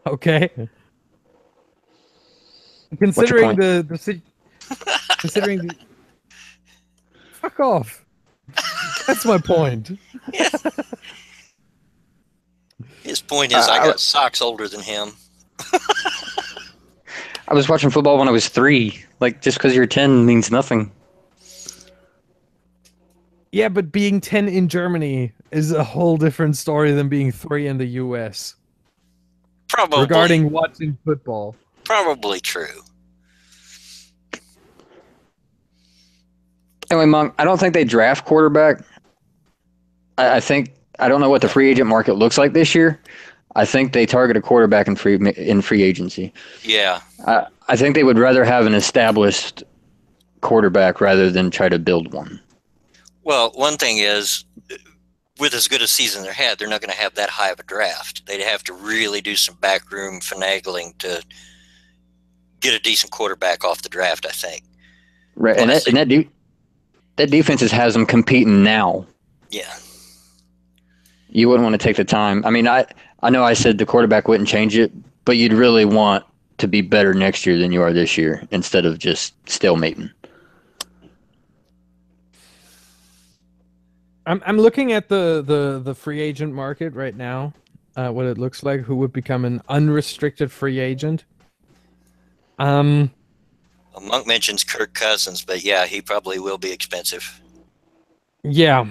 Okay. Considering considering fuck off. That's my point. Yeah. His point is, I got socks older than him. I was watching football when I was 3. Like, just because you're 10 means nothing. Yeah, but being 10 in Germany is a whole different story than being 3 in the US. Probably. Regarding watching football. Probably true. Anyway, Monk, I don't think they draft quarterback. I don't know what the free agent market looks like this year. I think they target a quarterback in free agency. Yeah. I think they would rather have an established quarterback rather than try to build one. Well, one thing is, with as good a season they had, they're not going to have that high of a draft. They'd have to really do some backroom finagling to get a decent quarterback off the draft, I think. Right, and that defense has them competing now. Yeah. You wouldn't want to take the time. I mean, I know I said the quarterback wouldn't change it, but you'd really want to be better next year than you are this year instead of just stalemating. I'm looking at the free agent market right now, what it looks like, who would become an unrestricted free agent. Monk mentions Kirk Cousins, but yeah, he probably will be expensive. Yeah.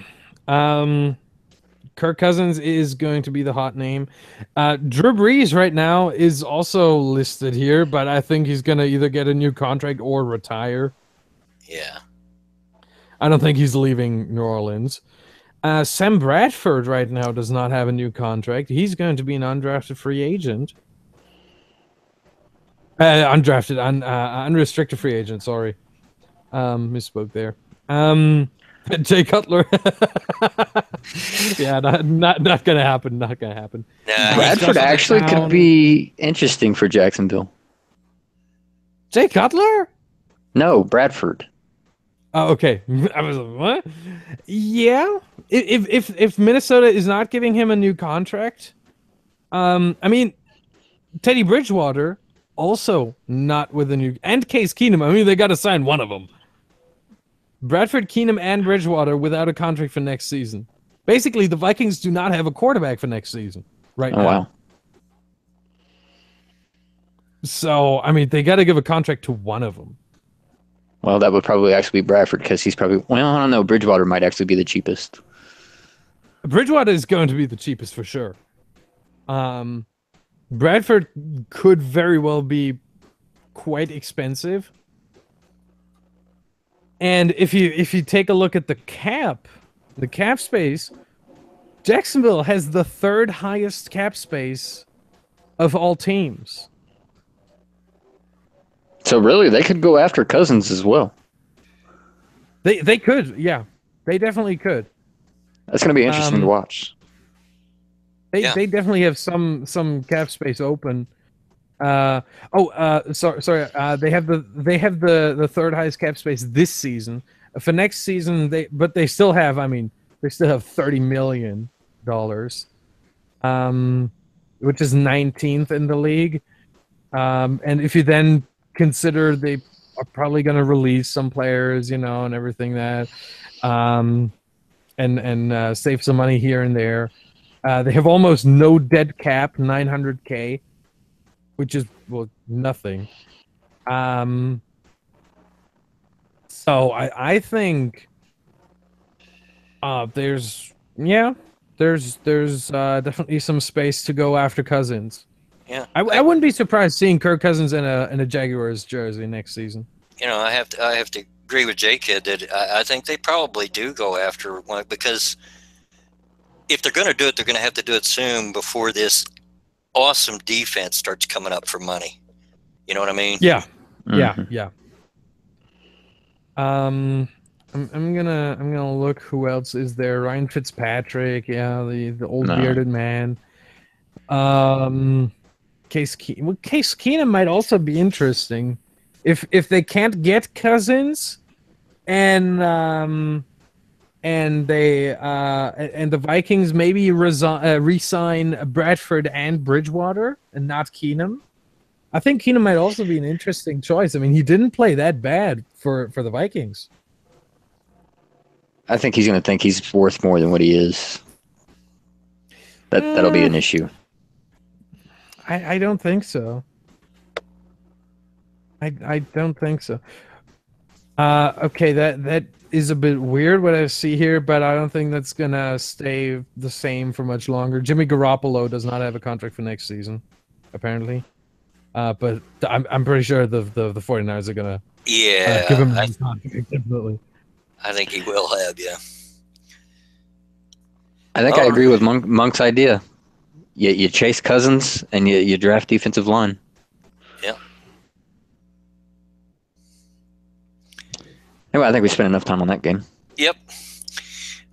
Kirk Cousins is going to be the hot name. Drew Brees right now is also listed here, but I think he's going to either get a new contract or retire. Yeah. I don't think he's leaving New Orleans. Sam Bradford right now does not have a new contract. He's going to be an undrafted free agent. Unrestricted free agent, sorry. Misspoke there. Jay Cutler. Yeah, not gonna happen. Not gonna happen. Bradford actually could be interesting for Jacksonville. Jay Cutler? No, Bradford. Oh, okay. I was like, what? Yeah. If Minnesota is not giving him a new contract, I mean, Teddy Bridgewater also not with a new, and Case Keenum. I mean, they got to sign one of them. Bradford, Keenum, and Bridgewater without a contract for next season. Basically, the Vikings do not have a quarterback for next season right now. Wow. So, I mean, they got to give a contract to one of them. Well, that would probably actually be Bradford because he's probably, well, I don't know. Bridgewater might actually be the cheapest. Bridgewater is going to be the cheapest for sure. Bradford could very well be quite expensive. And if you take a look at the cap space, Jacksonville has the third highest cap space of all teams. So really, they could go after Cousins as well. They could, yeah. They definitely could. That's going to be interesting to watch. They definitely have some cap space open. Sorry. They have the third highest cap space this season. For next season, they still have $30 million, which is 19th in the league. And if you then consider they are probably going to release some players, and everything that, and save some money here and there. They have almost no dead cap, 900K, which is nothing. So I think there's definitely some space to go after Cousins. Yeah, I wouldn't be surprised seeing Kirk Cousins in a Jaguars jersey next season. I have to agree with J-Kid that I think they probably do go after one, because if they're going to do it, they're going to have to do it soon before this awesome defense starts coming up for money. You know what I mean? Yeah, yeah. I'm gonna look who else is there. Ryan Fitzpatrick, the old bearded man. Case Keenum might also be interesting if they can't get Cousins, and the Vikings maybe re-sign Bradford and Bridgewater and not Keenum. I think Keenum might also be an interesting choice. I mean, he didn't play that bad for the Vikings. I think he's going to think he's worth more than what he is. That'll be an issue. I don't think so. I don't think so. Okay, that is a bit weird what I see here, but I don't think that's gonna stay the same for much longer. Jimmy Garoppolo does not have a contract for next season, apparently. But I'm pretty sure the 49ers are gonna give him a contract, definitely. I think he will have, yeah. I think I agree with Monk's idea. You chase Cousins and you draft defensive line. Yeah. Anyway, I think we spent enough time on that game. Yep.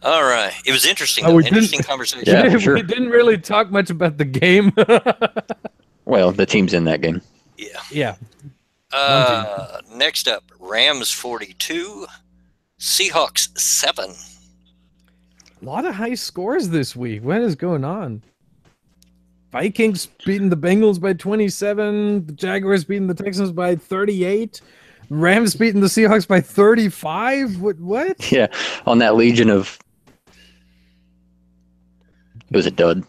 All right. It was interesting. Interesting conversation. Yeah, for sure. We didn't really talk much about the game. Well, the team's in that game. Yeah. Next up, Rams 42, Seahawks 7. A lot of high scores this week. What is going on? Vikings beating the Bengals by 27. The Jaguars beating the Texans by 38. Rams beating the Seahawks by 35. What? Yeah, on that legion of... It was a dud.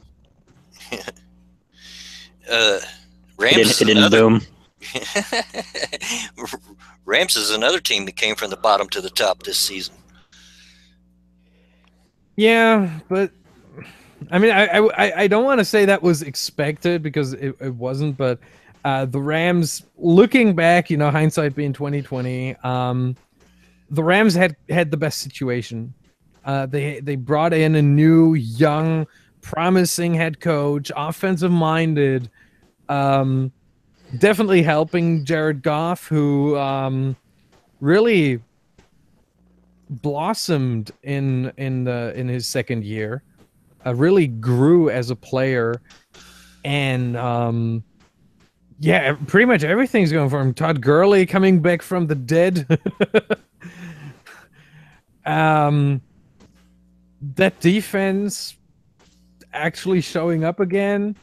Rams it didn't boom. Rams is another team that came from the bottom to the top this season. Yeah, but I mean, I don't want to say that was expected because it wasn't. But the Rams, looking back, hindsight being 2020, the Rams had the best situation. They brought in a new, young, promising head coach, offensive minded. Definitely helping Jared Goff, who really blossomed in his second year, really grew as a player, and pretty much everything's going for him. Todd Gurley coming back from the dead. That defense actually showing up again.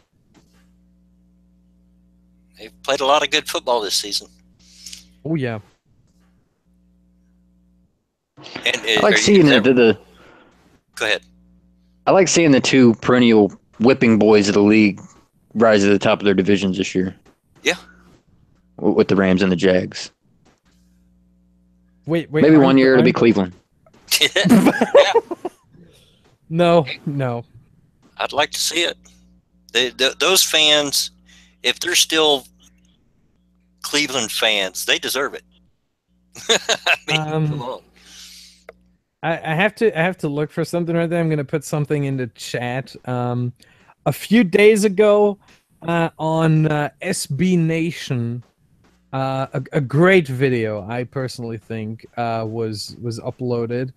They've played a lot of good football this season. Oh yeah. And I like seeing the. Go ahead. I like seeing the two perennial whipping boys of the league rise to the top of their divisions this year. Yeah. With the Rams and the Jags. Wait. Maybe one year it'll be Cleveland. Yeah. No. I'd like to see it. Those fans, if they're still Cleveland fans, they deserve it. I mean, come on. I have to look for something right there. I'm going to put something in the chat. A few days ago on SB Nation, a great video, I personally think, was uploaded.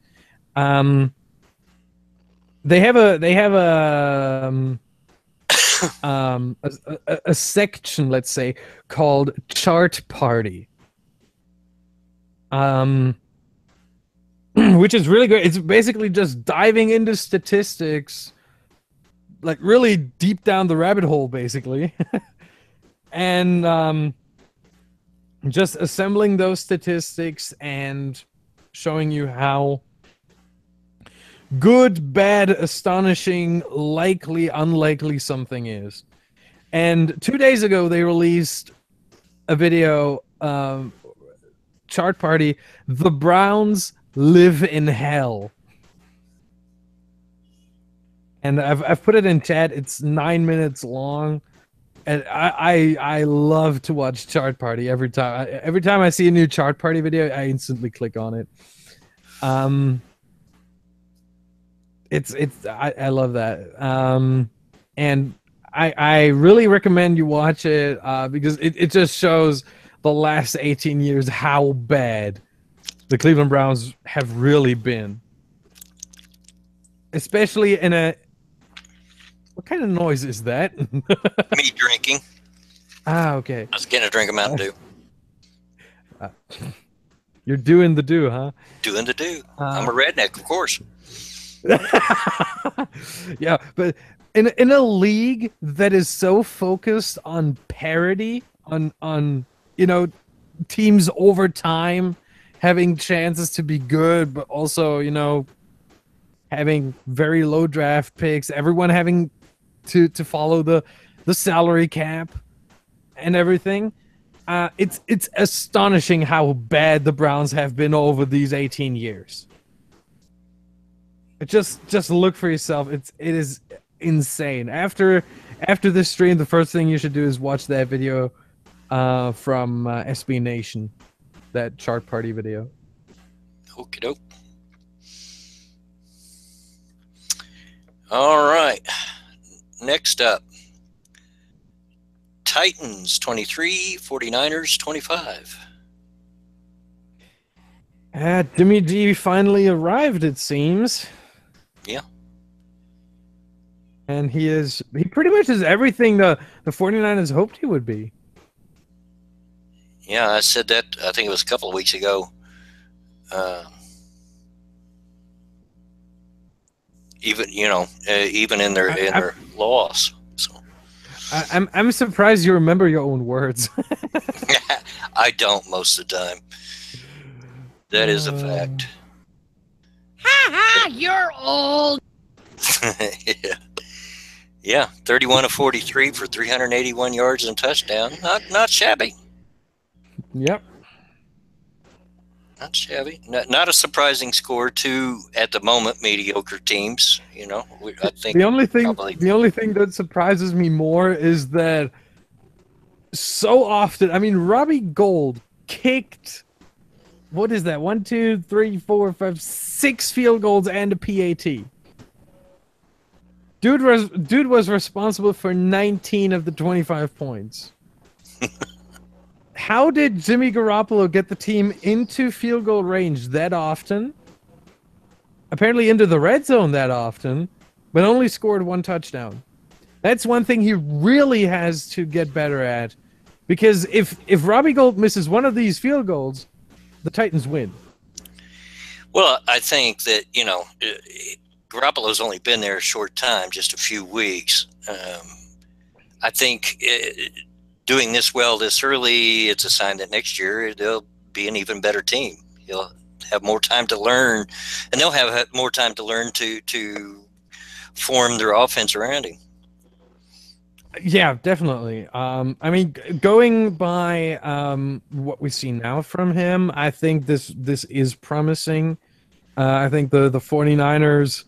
They have a section, let's say, called Chart Party. Which is really great. It's basically just diving into statistics, like really deep down the rabbit hole, basically. And just assembling those statistics and showing you how good, bad, astonishing, likely, unlikely something is. And 2 days ago, they released a video, chart party, the Browns live in hell. And I've put it in chat. It's 9 minutes long. And I love to watch Chart Party every time. Every time I see a new Chart Party video, I instantly click on it. I love that. And I really recommend you watch it because it just shows the last 18 years how bad the Cleveland Browns have really been. Especially in a... What kind of noise is that? Me drinking. Ah, okay. I was getting a drink of Mountain Dew. You're doing the do, huh? Doing the do. I'm a redneck, of course. Yeah, but in a league that is so focused on parity, on teams over time having chances to be good, but also having very low draft picks, everyone having to follow the salary cap and everything. It's astonishing how bad the Browns have been over these 18 years. Just look for yourself. It is insane. After this stream, the first thing you should do is watch that video from SB Nation, that chart party video. Okie doke. All right. Next up, Titans 23, 49ers 25. Jimmy G finally arrived, it seems. Yeah. And he pretty much is everything the 49ers hoped he would be. Yeah, I said that, I think it was a couple of weeks ago. Even in their loss. So I'm surprised you remember your own words. I don't most of the time. That is a fact. Ha ha! You're old. Yeah, 31 of 43 for 381 yards and a touchdown. Not shabby. Yep. Not shabby. Not a surprising score to, at the moment, mediocre teams. I think the only thing that surprises me more is that so often, Robbie Gould kicked, what is that? 1, 2, 3, 4, 5, 6 field goals and a PAT. Dude was responsible for 19 of the 25 points. How did Jimmy Garoppolo get the team into field goal range that often? Apparently into the red zone that often, but only scored 1 touchdown. That's one thing he really has to get better at, because if Robbie Gould misses one of these field goals, the Titans win. Well, I think that, Garoppolo's only been there a short time, just a few weeks. I think doing this well this early, it's a sign that next year they'll be an even better team. He'll have more time to learn, and they'll have more time to learn to form their offense around him. Yeah, definitely. Going by what we see now from him, I think this is promising. I think the 49ers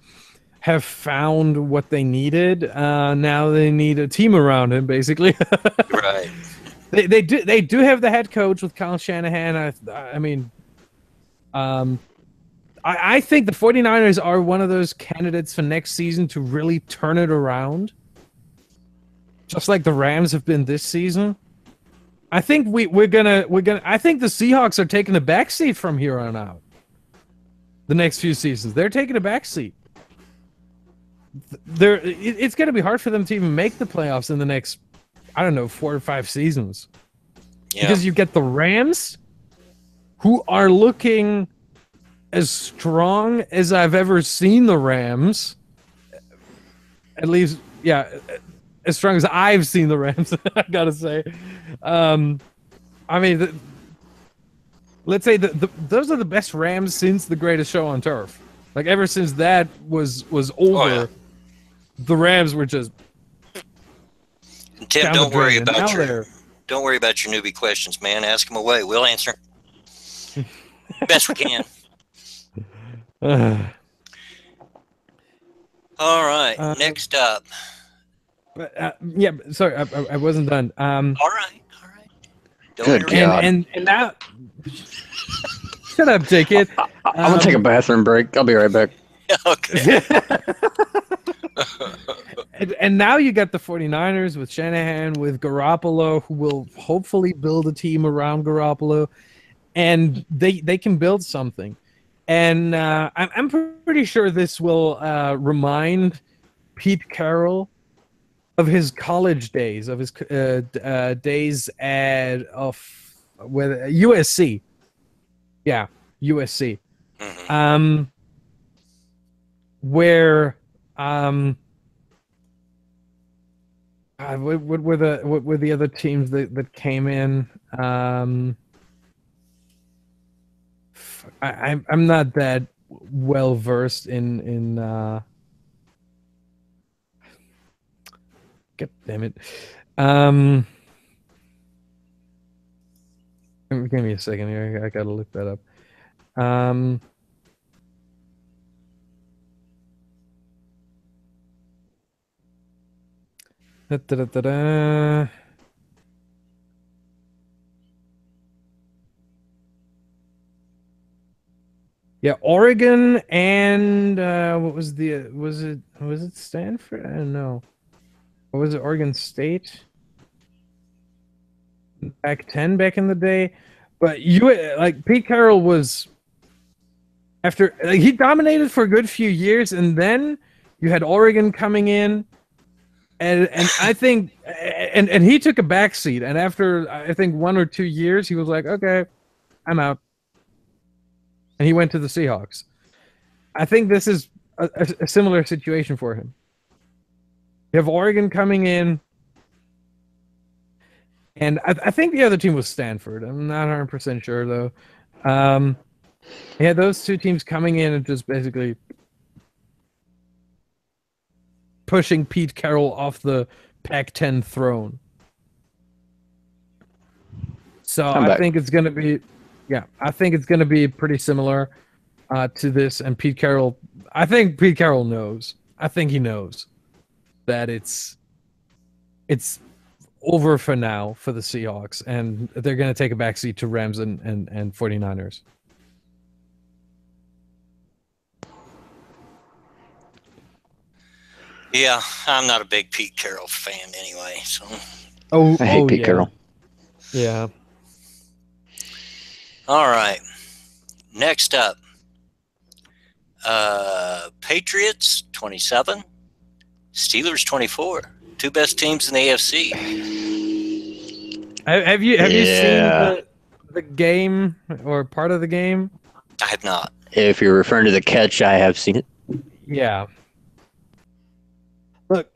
have found what they needed. Now they need a team around him, basically. Right. They do have the head coach with Kyle Shanahan. I think the 49ers are one of those candidates for next season to really turn it around. Just like the Rams have been this season. I think we're gonna I think the Seahawks are taking a backseat from here on out. The next few seasons. They're taking a backseat. It's going to be hard for them to even make the playoffs in the next, 4 or 5 seasons. Yeah. Because you get the Rams, who are looking as strong as I've ever seen the Rams. At least, yeah, as strong as I've seen the Rams, I gotta say. Let's say those are the best Rams since The Greatest Show on Turf. Like ever since that was over, the Rams were just. Tim, don't worry about your newbie questions, man. Ask them away. We'll answer. Best we can. All right. Next up. Yeah. Sorry, I wasn't done. All right. Good God. And now. Shut up, J-Kid. I'm gonna take a bathroom break. I'll be right back. Okay. and now you got the 49ers with Shanahan, with Garoppolo, who will hopefully build a team around Garoppolo, and they can build something. And I'm pretty sure this will remind Pete Carroll of his college days, of his days at USC. Yeah, USC. Mm-hmm. Where what were the other teams that came in? I'm not that well versed in God damn it. Give me a second here. I gotta look that up. Yeah, Oregon and what was it Stanford? I don't know. Or was it Oregon State? Pac-10 back in the day, but Pete Carroll was after he dominated for a good few years, and then you had Oregon coming in, and I think and he took a backseat, and after I think 1 or 2 years, he was like, okay, I'm out, and he went to the Seahawks. I think this is a similar situation for him. You have Oregon coming in. And I think the other team was Stanford. I'm not 100% sure, though. Yeah, those two teams coming in and just basically pushing Pete Carroll off the Pac-10 throne. So I think it's going to be, I think it's going to be pretty similar to this. And Pete Carroll, I think Pete Carroll knows. I think he knows that it's over for now for the Seahawks, and they're going to take a backseat to Rams and 49ers. Yeah, I'm not a big Pete Carroll fan anyway. So I hate Pete Carroll. Yeah. All right. Next up, Patriots 27, Steelers 24. Two best teams in the AFC. Have you seen the game or part of the game? I have not. If you're referring to the catch, I have seen it. Yeah. Look,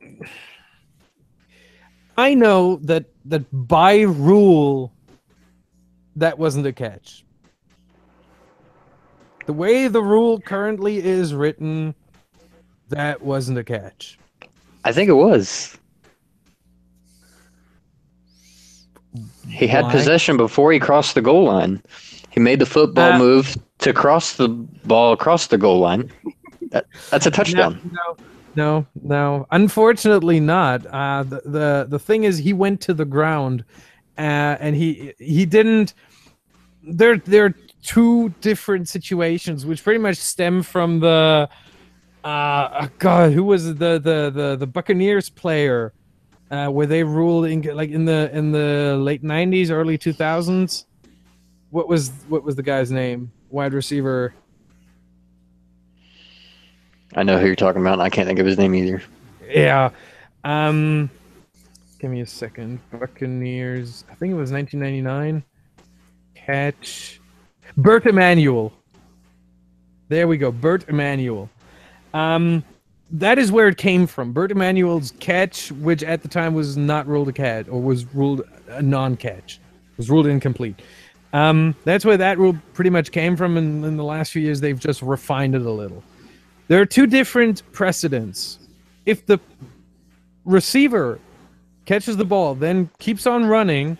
I know that by rule, that wasn't a catch. The way the rule currently is written, that wasn't a catch. I think it was. He had possession before he crossed the goal line. He made the football move to cross the ball across the goal line. That's a touchdown. No. Unfortunately not. The thing is, he went to the ground, and he didn't. There are two different situations which pretty much stem from the who was the Buccaneers player. Where they ruled in the late 90s, early 2000s. What was the guy's name? Wide receiver. I know who you're talking about, and I can't think of his name either. Yeah. Give me a second. Buccaneers. I think it was 1999. Catch. Bert Emanuel. There we go. Bert Emanuel. That is where it came from. Bert Emanuel's catch, which at the time was not ruled a catch, or was ruled a non-catch, was ruled incomplete. That's where that rule pretty much came from. And in the last few years, they've just refined it a little. There are two different precedents. If the receiver catches the ball, then keeps on running,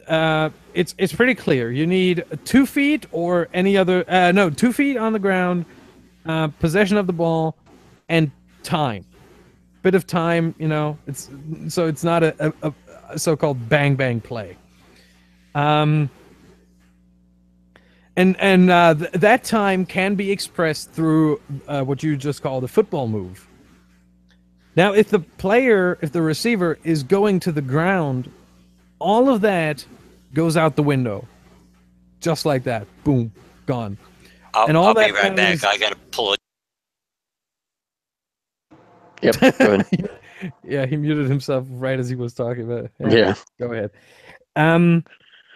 it's pretty clear. You need 2 feet or any other. No, 2 feet on the ground, possession of the ball, and time. Bit of time, you know. It's not a so-called bang play. That time can be expressed through what you just called a football move. Now, if the receiver is going to the ground, all of that goes out the window. Just like that. Boom. Gone. I'll be right back. I got to pull it. Yep, go ahead. Yeah, he muted himself right as he was talking about it. Yeah. Go ahead.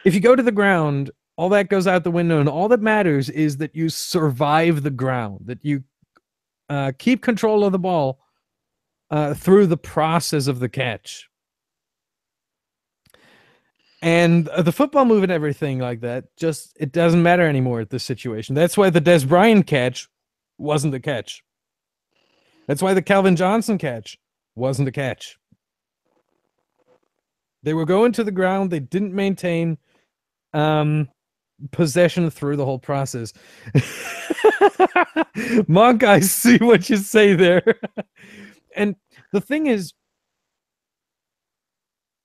If you go to the ground, all that goes out the window, and all that matters is that you survive the ground, that you keep control of the ball through the process of the catch. And the football move and everything like that, it doesn't matter anymore at this situation. That's why the Des Bryant catch wasn't a catch. That's why the Calvin Johnson catch wasn't a catch. They were going to the ground. They didn't maintain possession through the whole process. Monk, I see what you say there. And the thing is,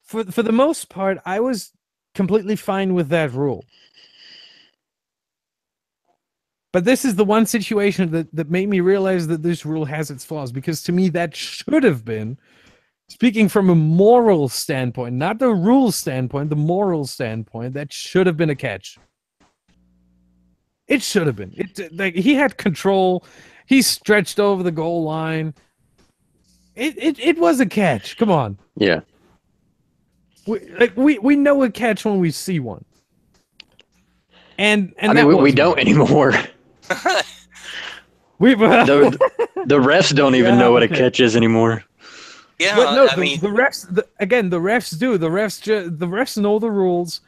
for the most part, I was completely fine with that rule. But this is the one situation that made me realize that this rule has its flaws, because to me that should have been, speaking from a moral standpoint, not the rule standpoint, the moral standpoint, that should have been a catch. It should have been. He had control. He stretched over the goal line. It was a catch. Come on. Yeah. We know a catch when we see one. And I mean, we don't anymore. the refs don't even know what a catch is anymore. Yeah, but no, I mean, the refs. The refs do. The refs know the rules,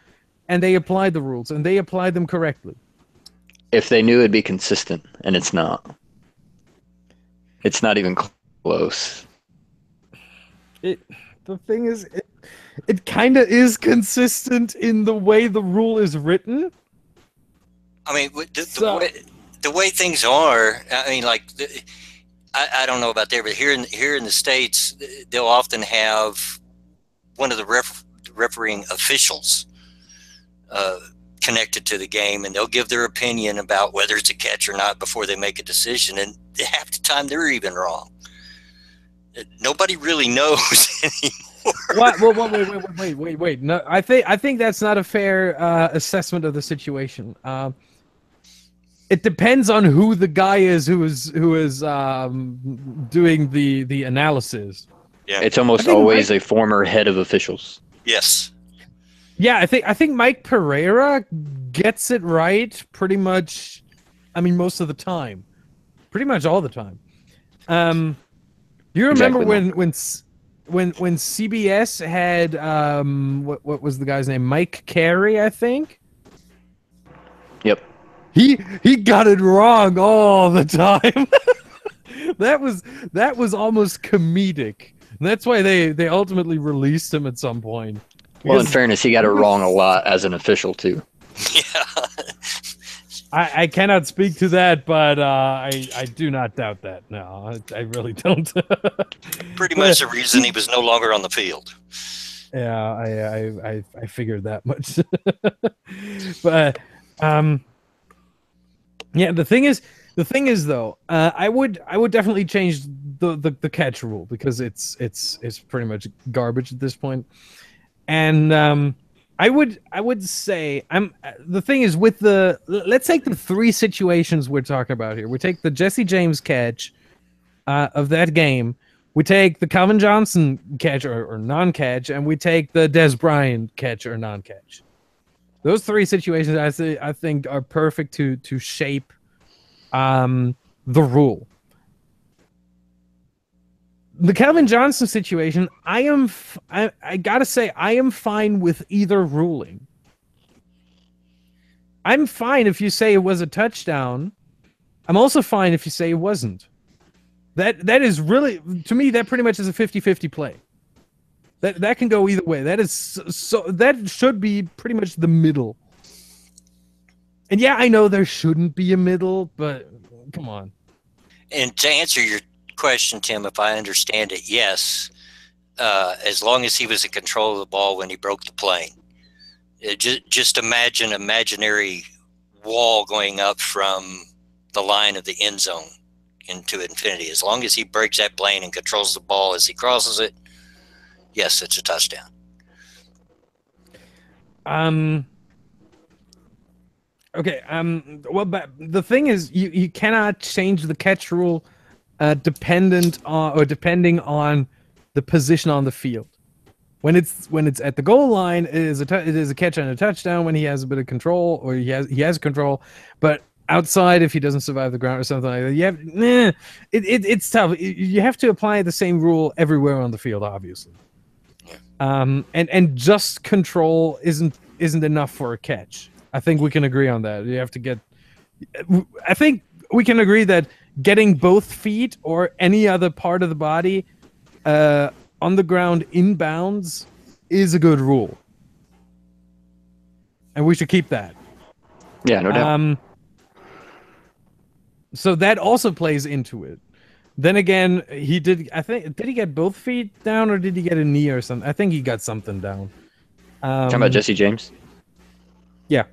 and they apply the rules, and they apply them correctly. If they knew, it'd be consistent, and it's not. It's not even close. The thing is, it kind of is consistent in the way the rule is written. I mean, the way things are, I mean, like, I don't know about there, but here in the States, they'll often have one of the refereeing officials connected to the game, and they'll give their opinion about whether it's a catch or not before they make a decision, and half the time they're even wrong. Nobody really knows anymore. What? Well, wait. No, I think that's not a fair assessment of the situation. It depends on who the guy is who is doing the analysis. Yeah, it's almost always a former head of officials. Yes. Yeah, I think Mike Pereira gets it right pretty much. I mean, most of the time, pretty much all the time. You remember when CBS had what was the guy's name? Mike Carey, I think. Yep. He got it wrong all the time. that was almost comedic. And that's why they ultimately released him at some point. Well, in fairness, he got it wrong a lot as an official too. Yeah. I cannot speak to that, but I do not doubt that. No, I really don't. Pretty much the reason he was no longer on the field. Yeah, I figured that much. But yeah, the thing is though, I would definitely change the catch rule, because it's pretty much garbage at this point. And I would say the thing is, with let's take the 3 situations we're talking about here. We take the Jesse James catch of that game. We take the Calvin Johnson catch or non-catch, and we take the Des Bryant catch or non-catch. Those 3 situations I think are perfect to shape the rule. The Calvin Johnson situation, I gotta say, I am fine with either ruling. I'm fine if you say it was a touchdown, I'm also fine if you say it wasn't. That is really, to me, that pretty much is a 50-50 play. That can go either way. That is so that should be pretty much the middle. And yeah, I know there shouldn't be a middle, but come on. And to answer your question, Tim, if I understand it, yes, as long as he was in control of the ball when he broke the plane. Just imagine an imaginary wall going up from the line of the end zone into infinity. As long as he breaks that plane and controls the ball as he crosses it, yes, it's a touchdown. Okay. Well, but the thing is, you cannot change the catch rule, depending on the position on the field. When it's at the goal line, it is a catch and a touchdown when he has a bit of control, or he has control. But outside, if he doesn't survive the ground or something like that, it's tough. You have to apply the same rule everywhere on the field, obviously. And just control isn't enough for a catch. I think we can agree on that. You have to get. I think we can agree that getting both feet or any other part of the body on the ground inbounds is a good rule, and we should keep that. Yeah, no doubt. So that also plays into it. Then again, he did. I think did he get both feet down or did he get a knee or something? I think he got something down. Talking about Jesse James. Yeah.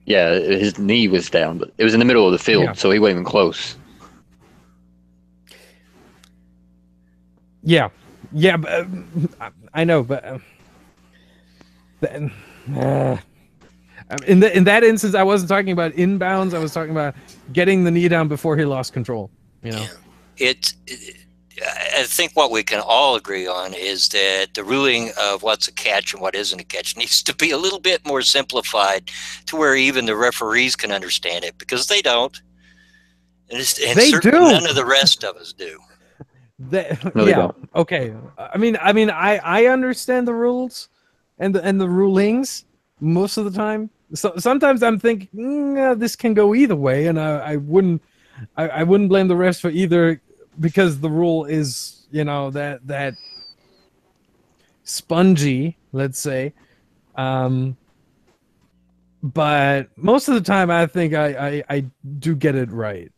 Yeah, his knee was down, but it was in the middle of the field, so he wasn't even close. Yeah, but, I know, but in that instance, I wasn't talking about inbounds. I was talking about getting the knee down before he lost control. You know, I think what we can all agree on is that the ruling of what's a catch and what isn't a catch needs to be a little bit more simplified to where even the referees can understand it, because they don't. And they do. None of the rest of us do. They don't. Okay. I mean, I understand the rules and the rulings most of the time. So sometimes I'm thinking this can go either way, and I wouldn't blame the refs for either, because the rule is, that spongy, let's say. But most of the time, I think I do get it right.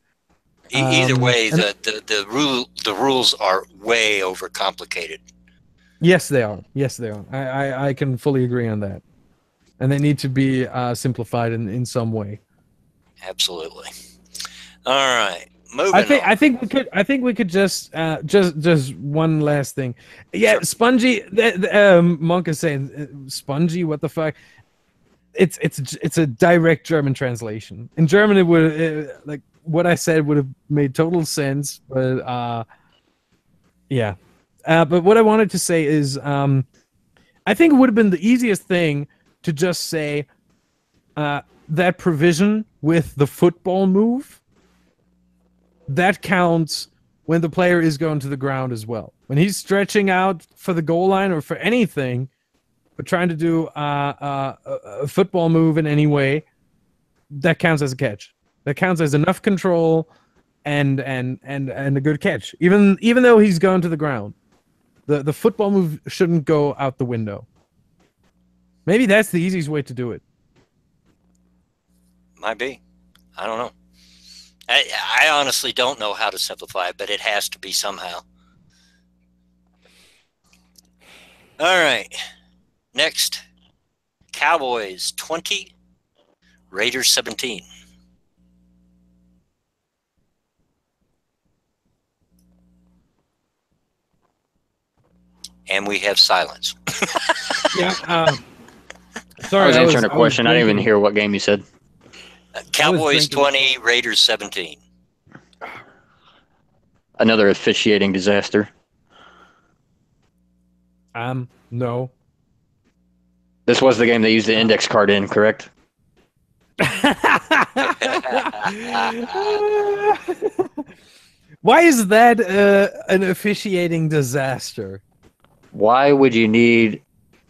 Either way, the rules are way overcomplicated. Yes, they are. I can fully agree on that, and they need to be simplified in some way. Absolutely. All right. I think we could just one last thing. Yeah, sure. Spongy. Monk is saying spongy. What the fuck? It's a direct German translation. In German, it would like what I said would have made total sense, but yeah. But what I wanted to say is, I think it would have been the easiest thing to just say that provision with the football move. That counts when the player is going to the ground as well. When he's stretching out for the goal line or for anything, but trying to do a football move in any way, that counts as a catch. That counts as enough control and a good catch. Even though he's going to the ground, the football move shouldn't go out the window. Maybe that's the easiest way to do it. Might be. I don't know. I honestly don't know how to simplify it, but it has to be somehow. All right. Next. Cowboys 20, Raiders 17. And we have silence. Yeah. Sorry, I was answering a question. I didn't even hear what game you said. Cowboys 20, Raiders 17. Another officiating disaster. No. This was the game they used the index card in, correct? Why is that an officiating disaster? Why would you need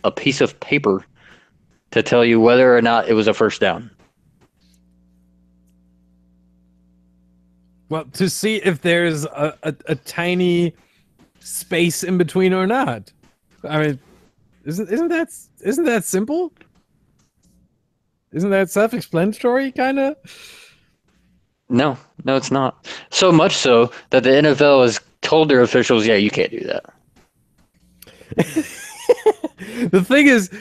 a piece of paper to tell you whether or not it was a first down? Well, to see if there's a tiny space in between or not. I mean, isn't that simple? Isn't that self-explanatory, kind of? No, it's not. So much so that the NFL has told their officials, yeah, you can't do that. The thing is,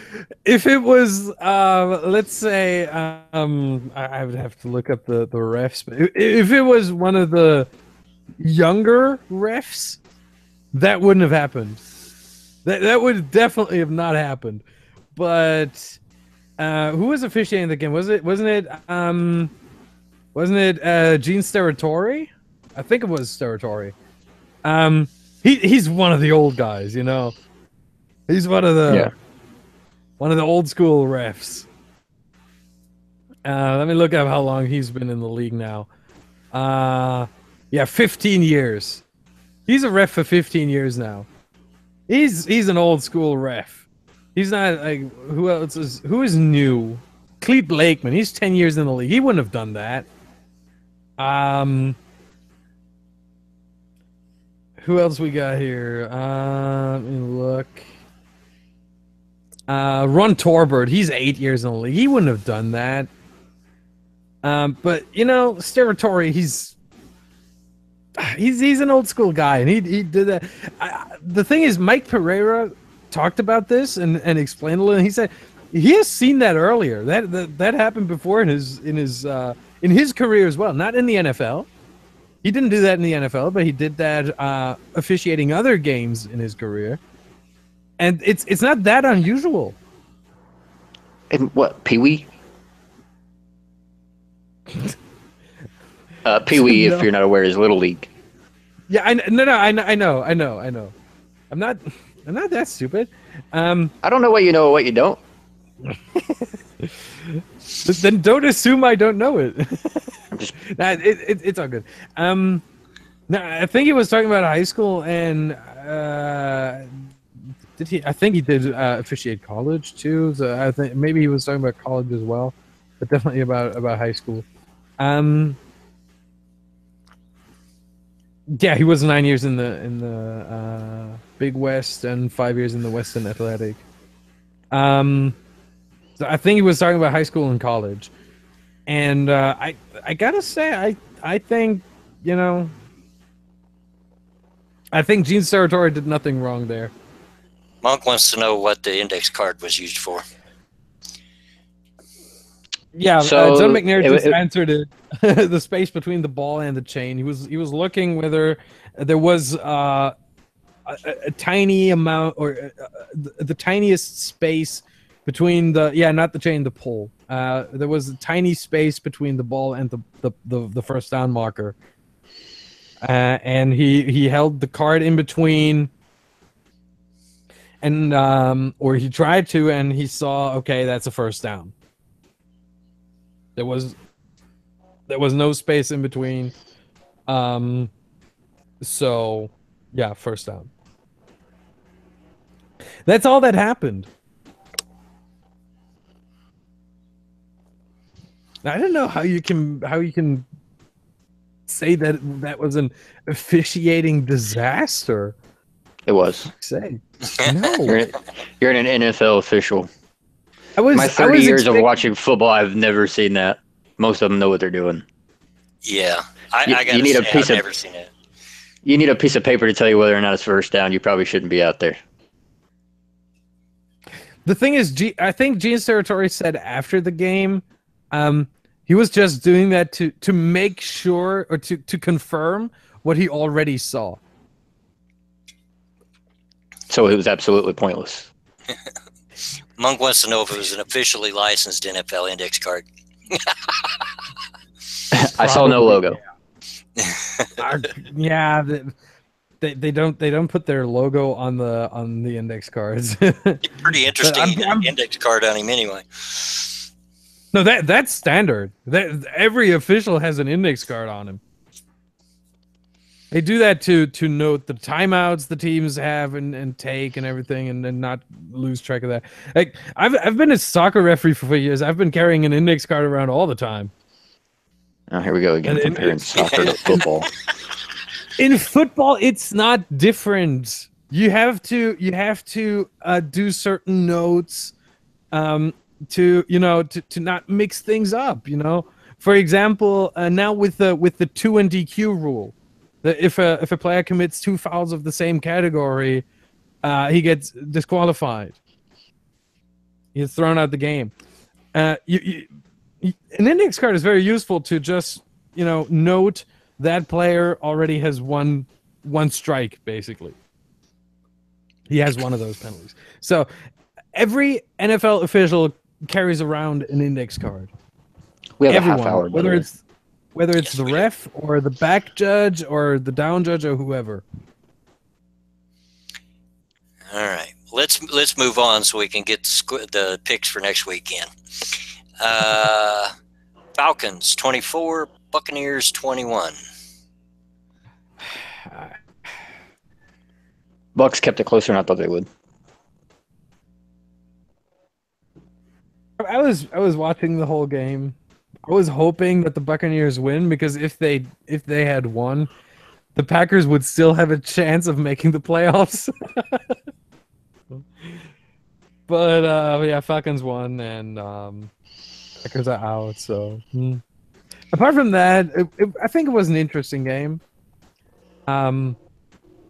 if it was, let's say, I would have to look up the refs. But if it was one of the younger refs, that wouldn't have happened. That would definitely have not happened. But who was officiating the game? Wasn't it Gene Steratore? I think it was Steratore. He's one of the old guys, you know. He's one of the old school refs. Let me look up how long he's been in the league now. 15 years. He's a ref for 15 years now. He's an old school ref. He's not like who is new? Clete Blakeman. He's 10 years in the league. He wouldn't have done that. Who else we got here? Let me look. Ron Torbert, he's 8 years in the league. He wouldn't have done that. But you know, Steratore, he's an old school guy, and he did that. The thing is, Mike Pereira talked about this and explained a little. And he said he has seen that earlier. That happened before in his career as well. Not in the NFL. He didn't do that in the NFL, but he did that officiating other games in his career. And it's not that unusual. And what, Pee-wee? Pee-wee, no. If you're not aware, is Little League. Yeah, I know. I'm not that stupid. I don't know what you know or what you don't. Then don't assume I don't know it. It's all good. No, I think he was talking about high school, and did he? I think he did officiate college too. So I think maybe he was talking about college as well, but definitely about high school. Yeah, he was 9 years in the Big West and 5 years in the Western Athletic. So I think he was talking about high school and college, and I gotta say I think, you know, I think Gene Steratore did nothing wrong there. Monk wants to know what the index card was used for. Yeah, so John McNair just answered it. The space between the ball and the chain. He was looking whether there was a tiny amount or the tiniest space between not the chain, the pole. There was a tiny space between the ball and the first down marker. And he held the card in between, and or he tried to, and he saw, okay, that's a first down. There was no space in between. So yeah, first down. That's all that happened. I don't know how you can say that was an officiating disaster. It was. Say no. You're an NFL official. My 30 years of watching football, I've never seen that. Most of them know what they're doing. Yeah, I gotta say, I've never seen it. You need a piece of paper to tell you whether or not it's first down. You probably shouldn't be out there. The thing is, I think Gene Steratore said after the game, he was just doing that to make sure, or to confirm what he already saw. So it was absolutely pointless. Monk wants to know if it was an officially licensed NFL index card. I saw no logo. Yeah, they don't put their logo on the index cards. Pretty interesting index card on him anyway. No, that's standard. Every official has an index card on him. They do that to note the timeouts the teams have and take and everything, and not lose track of that. Like I've been a soccer referee for 4 years. I've been carrying an index card around all the time. Oh, here we go again, comparing soccer to football. In football, it's not different. You have to do certain notes to not mix things up. For example, now with the 2 and DQ rule, that if a player commits 2 fouls of the same category, he gets disqualified. He's thrown out the game. An index card is very useful to just note that player already has one strike, basically. He has one of those penalties. So every NFL official carries around an index card. We have Everyone, a half hour. whether it's the ref or the back judge or the down judge or whoever. All right, let's move on so we can get the picks for next weekend. Falcons 24, Buccaneers 21. Bucks kept it closer than I thought they would. I was watching the whole game. I was hoping that the Buccaneers win, because if they had won, the Packers would still have a chance of making the playoffs. But yeah, Falcons won and Packers are out. So apart from that, I think it was an interesting game.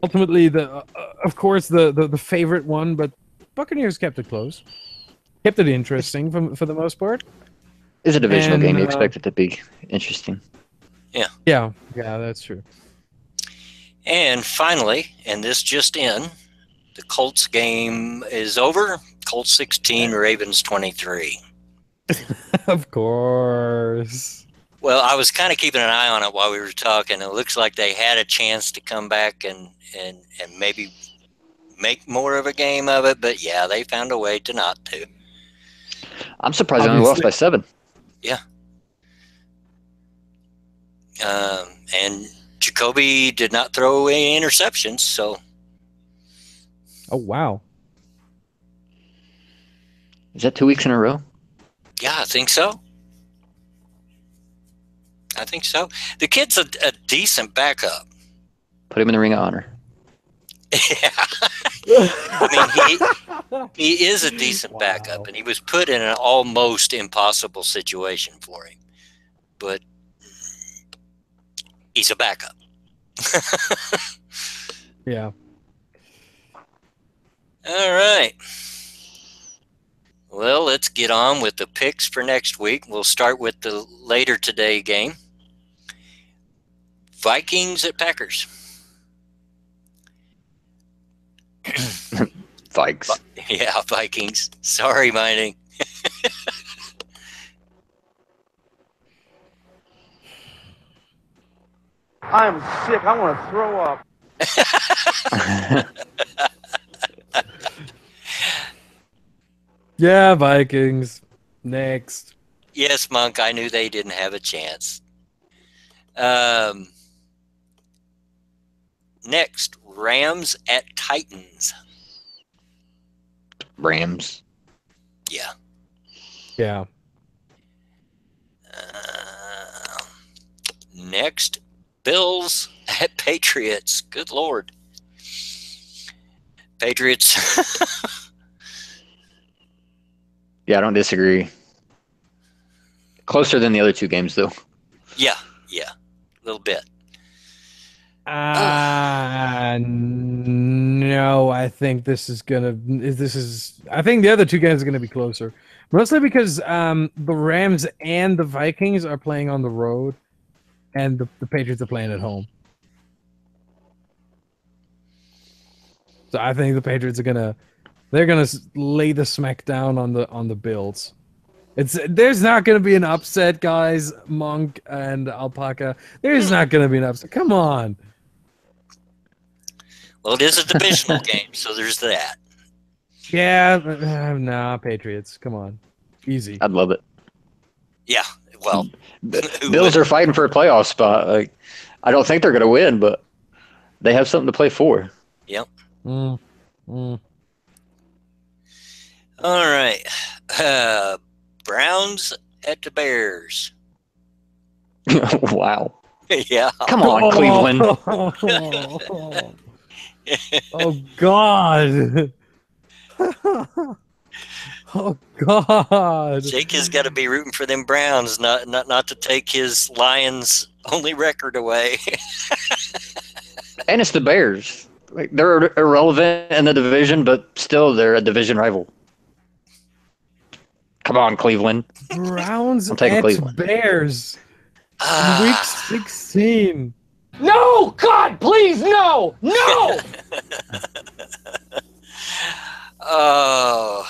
Ultimately, of course the favorite won, but Buccaneers kept it close, kept it interesting for the most part. It's a divisional game. You expect it to be interesting. Yeah, that's true. And finally, and this just in, the Colts game is over. Colts 16, Ravens 23. Of course. Well, I was kind of keeping an eye on it while we were talking. It looks like they had a chance to come back and maybe make more of a game of it, but yeah, they found a way to not to. I'm surprised they only lost by 7. Yeah. And Jacoby did not throw any interceptions, so. Oh, wow. Is that 2 weeks in a row? Yeah, I think so. The kid's a decent backup. Put him in the Ring of Honor. Yeah. I mean, he is a decent backup, and he was put in an almost impossible situation for him. But he's a backup. Yeah. All right. Well, let's get on with the picks for next week. We'll start with the later today game. Vikings at Packers. Vikes. Yeah, Vikings. Sorry, Mining. I'm sick. I want to throw up. Yeah, Vikings. Next. Yes, Monk, I knew they didn't have a chance. Next, Rams at Titans. Rams. Yeah. Yeah. Next, Bills at Patriots. Good Lord. Patriots. Yeah, I don't disagree. Closer than the other 2 games, though. Yeah, a little bit. No, I think I think the other 2 games are gonna be closer. Mostly because the Rams and the Vikings are playing on the road, and the Patriots are playing at home. So I think the Patriots are gonna lay the smack down on the Bills. There's not gonna be an upset, guys. Monk and Alpaca. There's not gonna be an upset. Come on. Well, it is a divisional game, so there's that. Yeah, nah, Patriots. Come on, easy. I'd love it. Yeah, well, Bills are fighting for a playoff spot. Like, I don't think they're gonna win, but they have something to play for. Yep. Mm. All right. Browns at the Bears. Wow. Yeah. Come on, Cleveland. Oh God. Oh God. Jake has got to be rooting for them Browns, not to take his Lions' only record away. And it's the Bears. Like, they're irrelevant in the division, but still they're a division rival. Come on, Cleveland. Browns I'm taking at Cleveland. Bears. Week 16. No! God, please, no! No! Oh,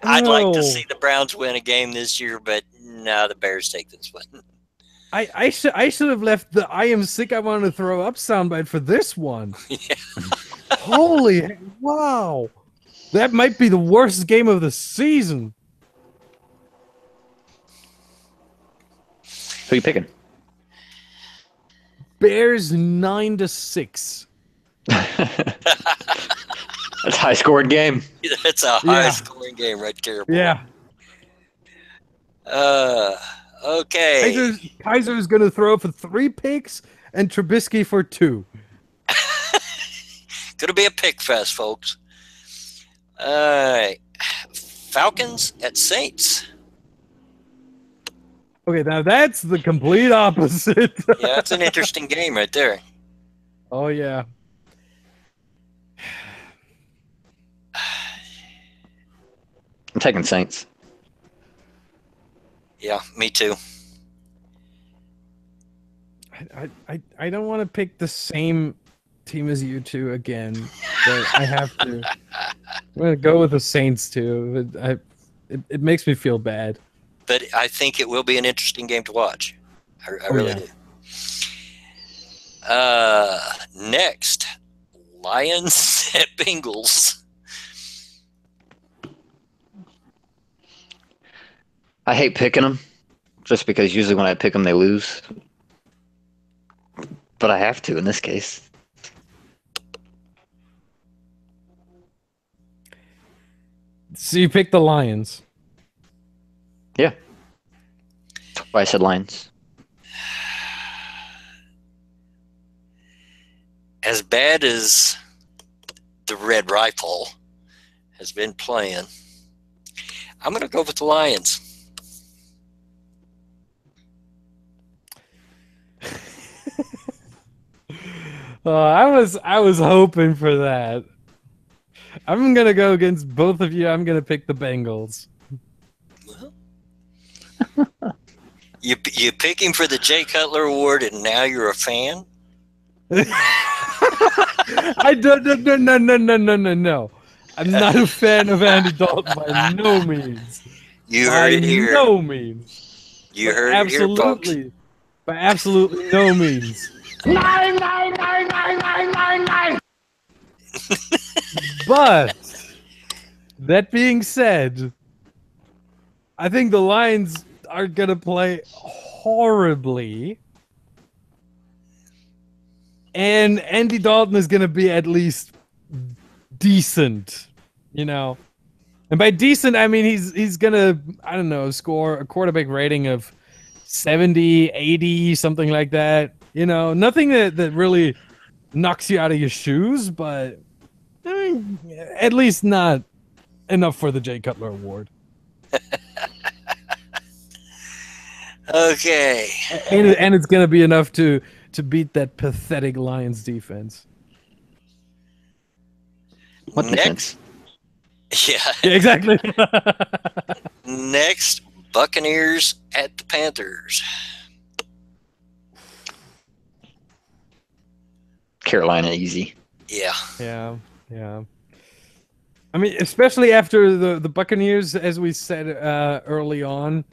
I'd like to No. see the Browns win a game this year, but no, the Bears take this one. I should have left the "I am sick, I want to throw up" soundbite for this one. Yeah. Holy wow. That might be the worst game of the season. Who you picking? Bears 9-6. That's a high-scored game. That's a high-scoring game right there. Boy. Yeah. Okay. Kaiser's going to throw for 3 picks and Trubisky for 2. Gonna be a pick fest, folks. All right. Falcons at Saints. Okay, now that's the complete opposite. Yeah, that's an interesting game right there. Oh, yeah. I'm taking Saints. Yeah, me too. I don't want to pick the same team as you two again, but I have to. I'm going to go with the Saints too. It makes me feel bad. But I think it will be an interesting game to watch. I really do. Next, Lions at Bengals. I hate picking them, just because usually when I pick them, they lose. But I have to in this case. So you picked the Lions. Yeah. That's why I said Lions. As bad as the Red Rifle has been playing, I'm going to go with the Lions. I was hoping for that. I'm gonna go against both of you. I'm gonna pick the Bengals. You pick him for the Jay Cutler Award, and now you're a fan? I don't. No. I'm not a fan of Andy Dalton by no means. You heard it here. By no means. You heard it here, folks. By absolutely no means. 9, 9, 9, 9, 9, 9, 9. But that being said, I think the Lions are gonna play horribly, and Andy Dalton is gonna be at least decent, you know. And by decent, I mean he's gonna, I don't know, score a quarterback rating of 70, 80, something like that. You know, nothing that really knocks you out of your shoes, but I mean, at least not enough for the Jay Cutler Award. Okay. And it's going to be enough to beat that pathetic Lions defense. What Next? Yeah. Yeah, exactly. Next, Buccaneers at the Panthers. Carolina easy. Yeah. Yeah. I mean, especially after the Buccaneers, as we said early on,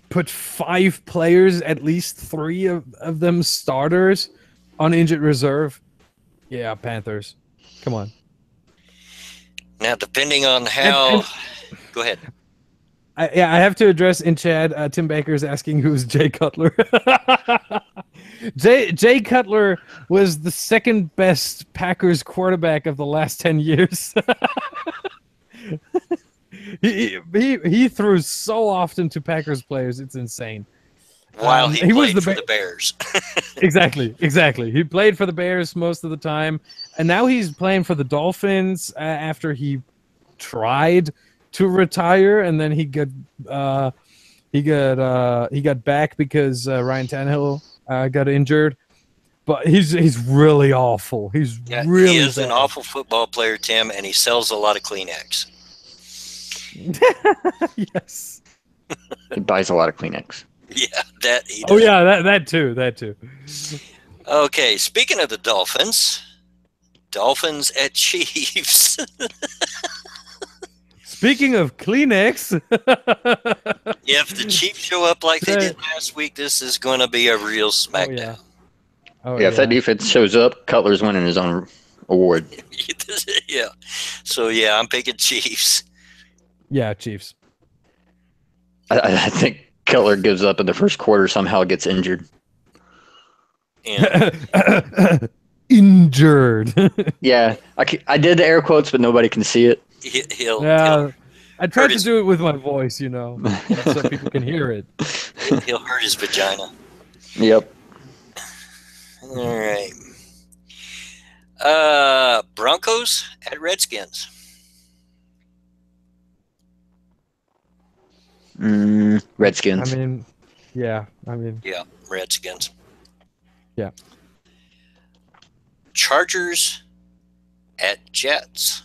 put 5 players, at least 3 of them starters, on injured reserve. Yeah, Panthers. Come on. Now, depending on how... Go ahead. I have to address in chat, Tim Baker's asking who's Jay Cutler. Jay Cutler was the second best Packers quarterback of the last 10 years. he threw so often to Packers players, it's insane. While he was played for the Bears. Exactly. He played for the Bears most of the time, and now he's playing for the Dolphins after he tried to retire, and then he got back because Ryan Tannehill got injured. But he's really awful. He is an awful football player, Tim, and he sells a lot of Kleenex. Yes. He buys a lot of Kleenex. Yeah, that he does. Oh yeah, that too. Okay, speaking of the Dolphins at Chiefs. Speaking of Kleenex, if the Chiefs show up like they did last week, this is going to be a real smackdown. If that defense shows up, Cutler's winning his own award. Yeah. So yeah, I'm picking Chiefs. Yeah, Chiefs. I think Cutler gives up in the first quarter, somehow gets injured. Injured. Yeah, I did the air quotes, but nobody can see it. I tried to do it with my voice, so people can hear it. He'll hurt his vagina. Yep. All right. Broncos at Redskins. Redskins. Yeah, Redskins. Yeah. Chargers at Jets.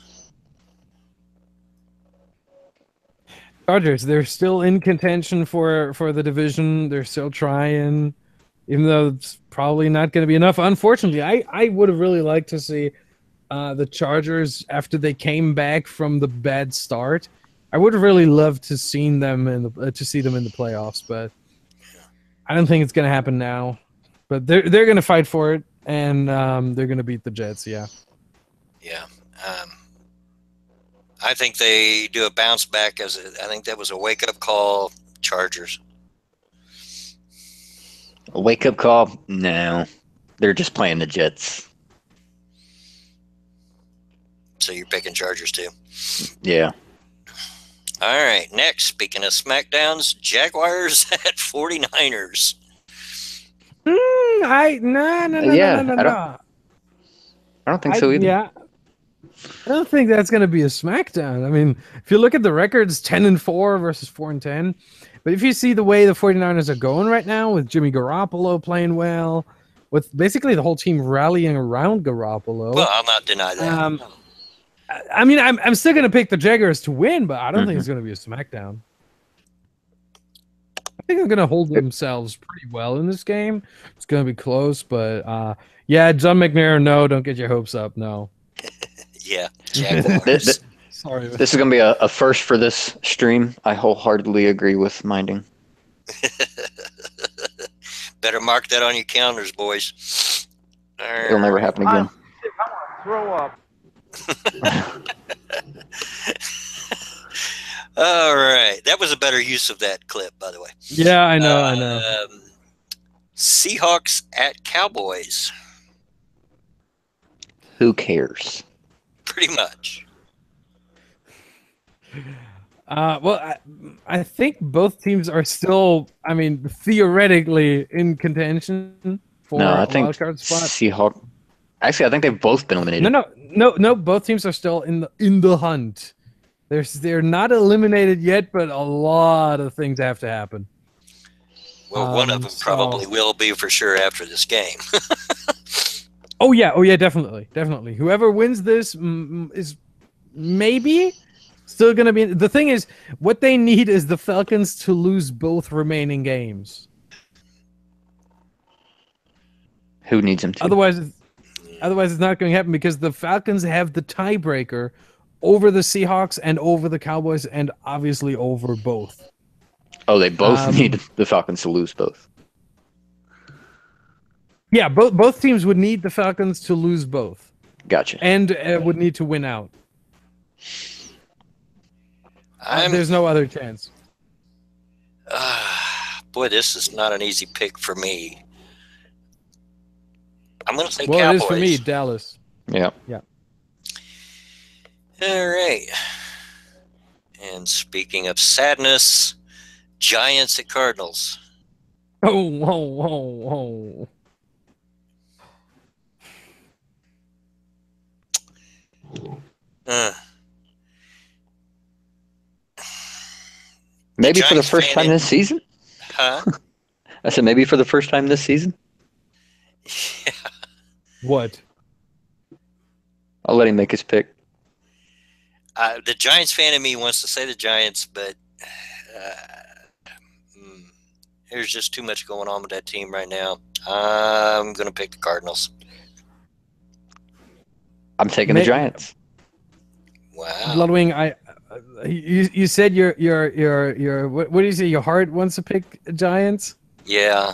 Chargers, they're still in contention for the division. They're still trying, even though it's probably not going to be enough. Unfortunately, I would have really liked to see the Chargers after they came back from the bad start. I would have really loved to see them in the playoffs, but I don't think it's going to happen now. But they're going to fight for it, and they're going to beat the Jets. Yeah. Yeah. I think they do a bounce back. I think that was a wake up call. Chargers. A wake up call? No, they're just playing the Jets. So you're picking Chargers too? Yeah. All right. Next, speaking of SmackDowns, Jaguars at 49ers. No. I don't think so either. Yeah. I don't think that's going to be a SmackDown. I mean, if you look at the records, 10-4 versus 4-10. But if you see the way the 49ers are going right now, with Jimmy Garoppolo playing well, with basically the whole team rallying around Garoppolo. Well, I'll not deny that. I'm still going to pick the Jaguars to win, but I don't think it's going to be a SmackDown. I think they're going to hold themselves pretty well in this game. It's going to be close, but John McNair, no, don't get your hopes up, no. Yeah, Jaguars. Sorry. This is going to be a first for this stream. I wholeheartedly agree with Minding. Better mark that on your calendars, boys. It'll never happen again. I want to throw up. All right. That was a better use of that clip, by the way. Yeah, I know. Seahawks at Cowboys. Who cares? Pretty much. Well, I think both teams are still, theoretically in contention for a wild card spot. Seahawks. Actually, I think they've both been eliminated. No. Both teams are still in the hunt. They're not eliminated yet, but a lot of things have to happen. Well, one of them probably will be for sure after this game. Oh yeah, definitely. Whoever wins this is maybe still going to be. The thing is, what they need is the Falcons to lose both remaining games. Who needs them to? Otherwise, it's not going to happen because the Falcons have the tiebreaker over the Seahawks and over the Cowboys and obviously over both. Oh, they both need the Falcons to lose both. Yeah, both teams would need the Falcons to lose both. Gotcha. And would need to win out. There's no other chance. Boy, this is not an easy pick for me. I'm going to say Cowboys. Cowboys. It is for me, Dallas. Yeah. All right. And speaking of sadness, Giants at Cardinals. Oh, whoa, whoa, whoa. Maybe for the first time this season? Huh? I said maybe for the first time this season? Yeah. What? I'll let him make his pick. The Giants fan in me wants to say the Giants, but there's just too much going on with that team right now. I'm going to pick the Cardinals. I'm taking the Giants. Wow. Bloodwing, you said your what do you say? Your heart wants to pick Giants. Yeah.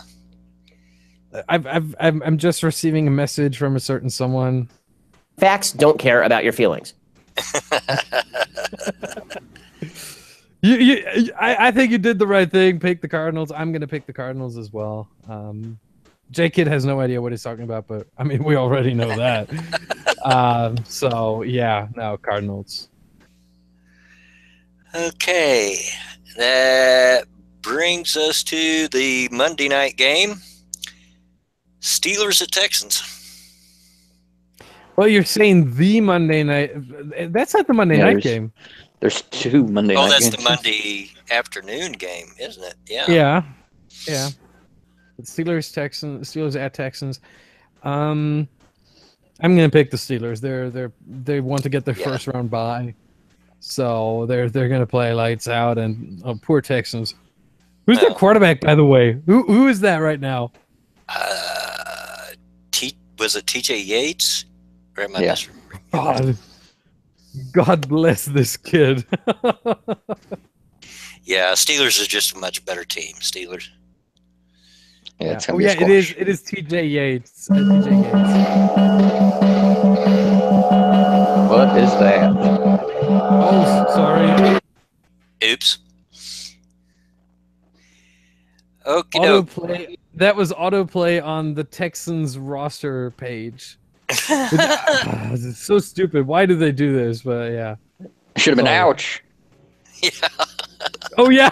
I'm just receiving a message from a certain someone. Facts don't care about your feelings. I think you did the right thing. Pick the Cardinals. I'm gonna pick the Cardinals as well. J Kid has no idea what he's talking about, but I mean we already know that. So yeah, no Cardinals. Okay, that brings us to the Monday night game. Steelers at Texans. Well, you're saying the Monday night. That's not the Monday night game. There's two Monday night games. Oh, that's the Monday afternoon game, isn't it? Yeah. Yeah. Steelers at Texans. I'm gonna pick the Steelers. They want to get their first round bye, so they're gonna play lights out. And poor Texans. Who's their quarterback, by the way? Who is that right now? Was it T.J. Yates? Or am I God bless this kid. Yeah, Steelers is just a much better team. Steelers. Yeah, it's gonna oh be yeah, a squash. it is T.J. Yates. TJ Yates. What is that? Oh, sorry. Oops. Okay. Autoplay. That was autoplay on the Texans roster page. It's so stupid. Why do they do this? But yeah. Should have been ouch. Yeah. Oh yeah.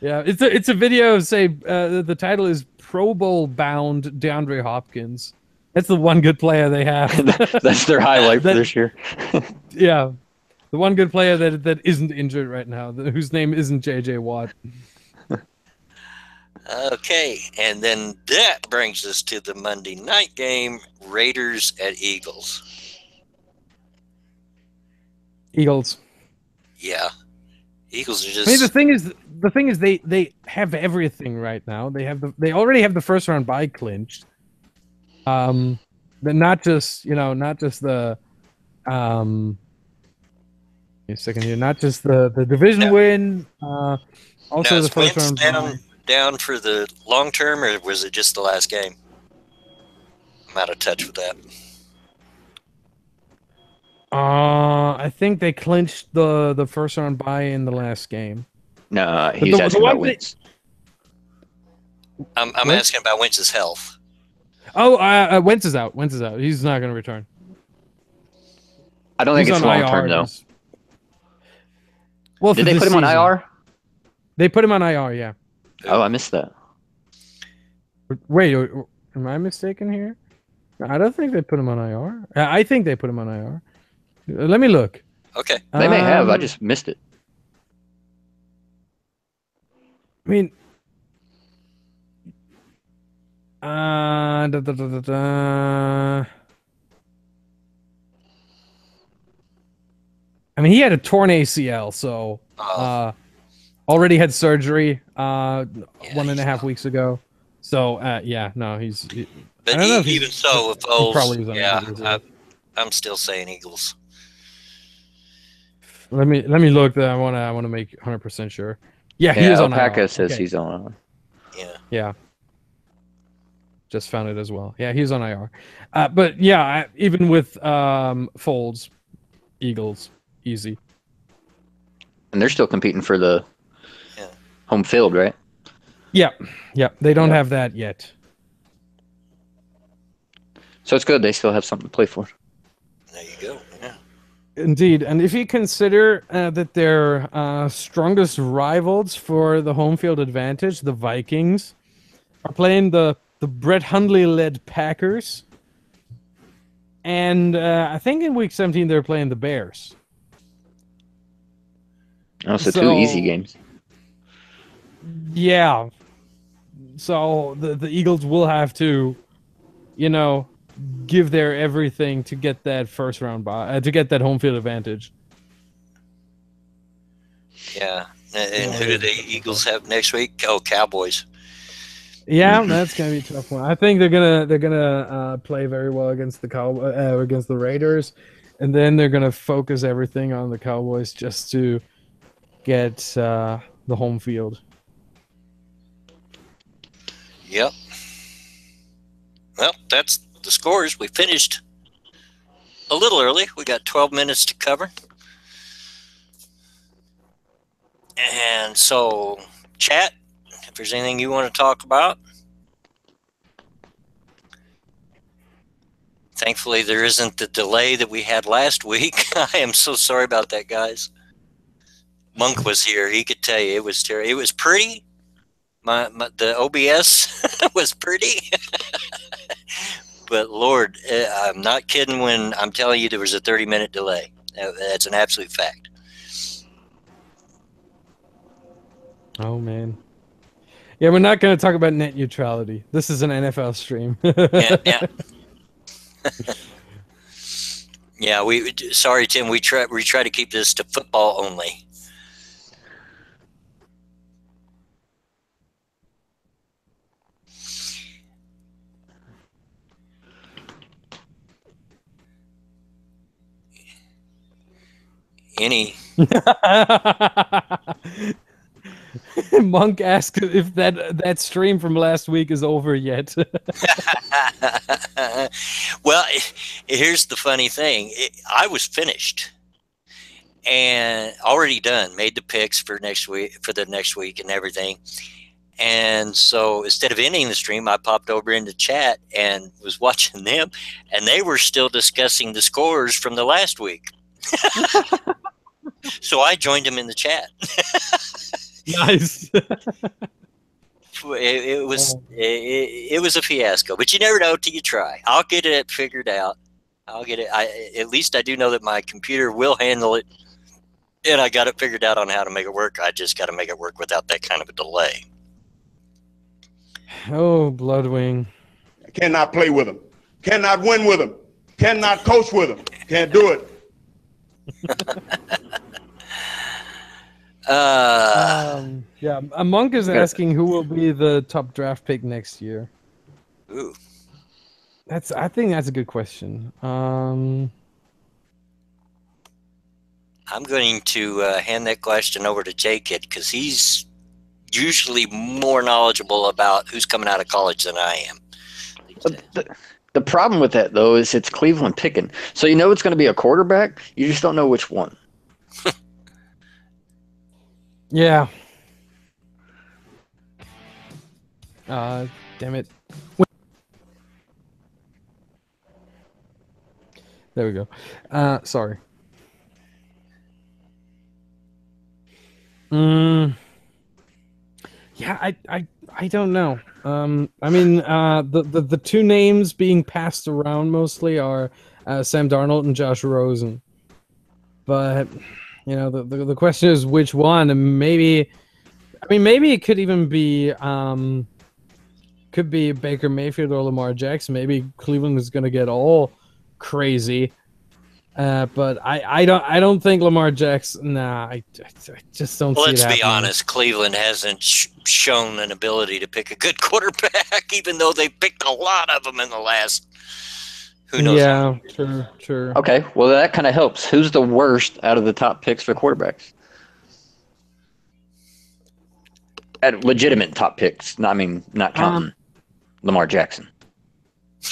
Yeah, it's a video. Say the title is Pro Bowl bound DeAndre Hopkins. That's the one good player they have. That's their highlight for this year. Yeah, the one good player that isn't injured right now, whose name isn't J.J. Watt. Okay, and then that brings us to the Monday night game, Raiders at Eagles. Eagles. Yeah. Eagles are just... I mean, the thing is they have everything right now. They already have the first round bye clinched. But not just the a second here, not just the division win, also the first round bye. Down for the long term, or was it just the last game? I'm out of touch with that. I think they clinched the first round bye in the last game. No, he's asking about Wentz. I'm asking about Wentz's health. Oh, Wentz is out. Wentz is out. He's not going to return. I don't think it's long term though. Well, did they put him on IR? They put him on IR, yeah. Oh, I missed that. Wait, am I mistaken here? I don't think they put him on IR. I think they put him on IR. Let me look. Okay. They may have. I just missed it. I mean, he had a torn ACL, so already had surgery 1.5 weeks ago. So yeah, no, he's. But I don't know if even so, with Foles, probably yeah, I'm still saying Eagles. Let me look. I want to make 100% sure. Yeah, he is on IR. Alpaca says he's on. Yeah. Just found it as well. Yeah, he's on IR. But yeah, even with Foles, Eagles, easy. And they're still competing for the home field, right? Yeah. They don't have that yet. So it's good. They still have something to play for. There you go. Yeah. Indeed, and if you consider that their strongest rivals for the home field advantage, the Vikings, are playing the Brett Hundley-led Packers, and I think in Week 17 they're playing the Bears. Oh, so 2 easy games. Yeah. So the Eagles will have to, give their everything to get that first round bye, to get that home field advantage. Yeah. And who do the Eagles have next week? Oh, Cowboys. Yeah, that's gonna be a tough one. I think they're gonna play very well against the Raiders, and then they're gonna focus everything on the Cowboys just to get the home field. Yep. Well, that's the scores. We finished a little early. We got 12 minutes to cover. And so, chat, if there's anything you want to talk about. Thankfully, there isn't the delay that we had last week. I am so sorry about that, guys. Monk was here. He could tell you it was terrible. It was pretty. The OBS was pretty. But Lord, I'm not kidding when I'm telling you there was a 30-minute delay. That's an absolute fact. Oh, man. Yeah, we're not going to talk about net neutrality. This is an NFL stream. Yeah. Yeah, sorry, Tim. We try to keep this to football only. Monk asked if that stream from last week is over yet. Well, here's the funny thing. I was finished and already done, made the picks for the next week and everything. And so instead of ending the stream, I popped over into chat and was watching them, and they were still discussing the scores from the last week. So I joined them in the chat. Nice. It was a fiasco, but you never know till you try. I'll get it figured out. I'll get it. At least I do know that my computer will handle it, and I got it figured out on how to make it work. I just got to make it work without that kind of a delay. Oh, Bloodwing. I cannot play with him. Cannot win with him. Cannot coach with him. Can't do it. Yeah, Monk is asking who will be the top draft pick next year. Ooh. I think that's a good question. I'm going to hand that question over to J-Kid because he's usually more knowledgeable about who's coming out of college than I am. The problem with that, though, is it's Cleveland picking. So you know it's going to be a quarterback. You just don't know which one. Yeah. Damn it. There we go. Sorry. Yeah, I don't know. I mean, the two names being passed around mostly are Sam Darnold and Josh Rosen. But the question is which one, and maybe it could even be Baker Mayfield or Lamar Jackson. Maybe Cleveland is going to get all crazy. But I don't think Lamar Jackson. Nah, I just don't. Well, see let's it be happening. honest. Cleveland hasn't shown an ability to pick a good quarterback, even though they picked a lot of them in the last. Who knows? Yeah, true. Okay, well that kind of helps. Who's the worst out of the top picks for quarterbacks? At legitimate top picks. Not counting Lamar Jackson.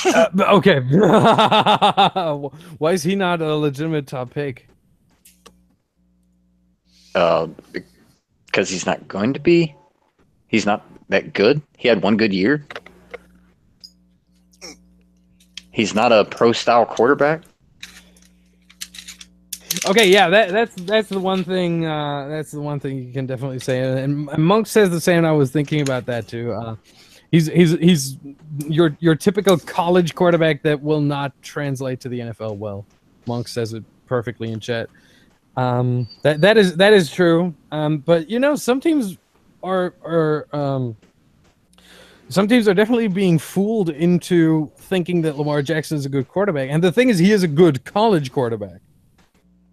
Okay. Why is he not a legitimate top pick? Because he's not going to be. He's not that good. He had one good year. He's not a pro-style quarterback. Okay, yeah, that's the one thing. That's the one thing you can definitely say. And Monk says the same. I was thinking about that too. He's your typical college quarterback that will not translate to the NFL well. Monk says it perfectly in chat. That is true. But you know, some teams are definitely being fooled into thinking that Lamar Jackson is a good quarterback. And the thing is, he is a good college quarterback.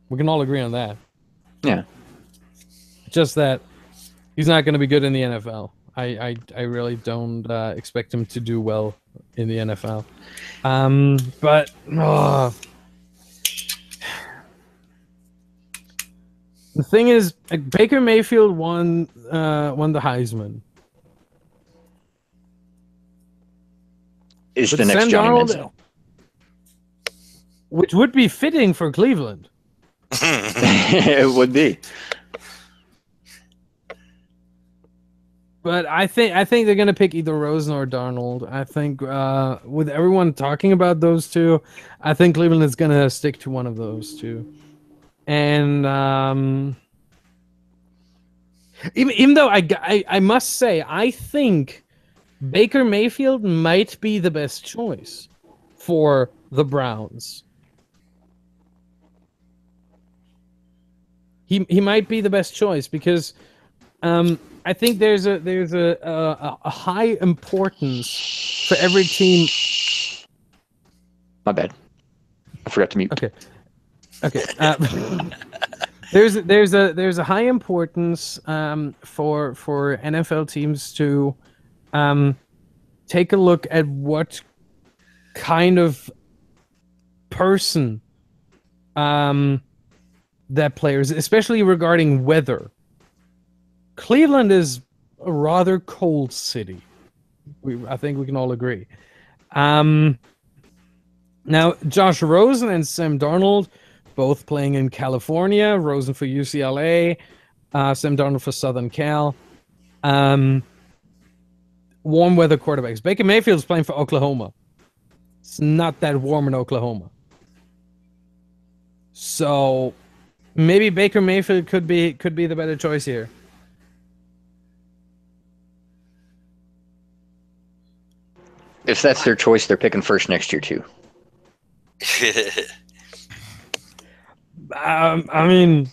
We can all agree on that. Yeah. Just that he's not going to be good in the NFL. I really don't expect him to do well in the NFL. But the thing is, Baker Mayfield won the Heisman. Is But the next Sam Johnny Darnold, Manziel. which would be fitting for Cleveland. It would be. But I think they're gonna pick either Rosen or Darnold. I think with everyone talking about those two, I think Cleveland is gonna stick to one of those two. And even though I must say I think Baker Mayfield might be the best choice for the Browns. He might be the best choice because I think there's a high importance for every team. My bad. I forgot to mute. Okay. There's a high importance for NFL teams to take a look at what kind of person that players, especially regarding weather. Cleveland is a rather cold city. I think we can all agree. Now, Josh Rosen and Sam Darnold, both playing in California. Rosen for UCLA, Sam Darnold for Southern Cal. Warm weather quarterbacks. Baker Mayfield's playing for Oklahoma. It's not that warm in Oklahoma. So maybe Baker Mayfield could be the better choice here. If that's their choice, they're picking first next year too. I mean,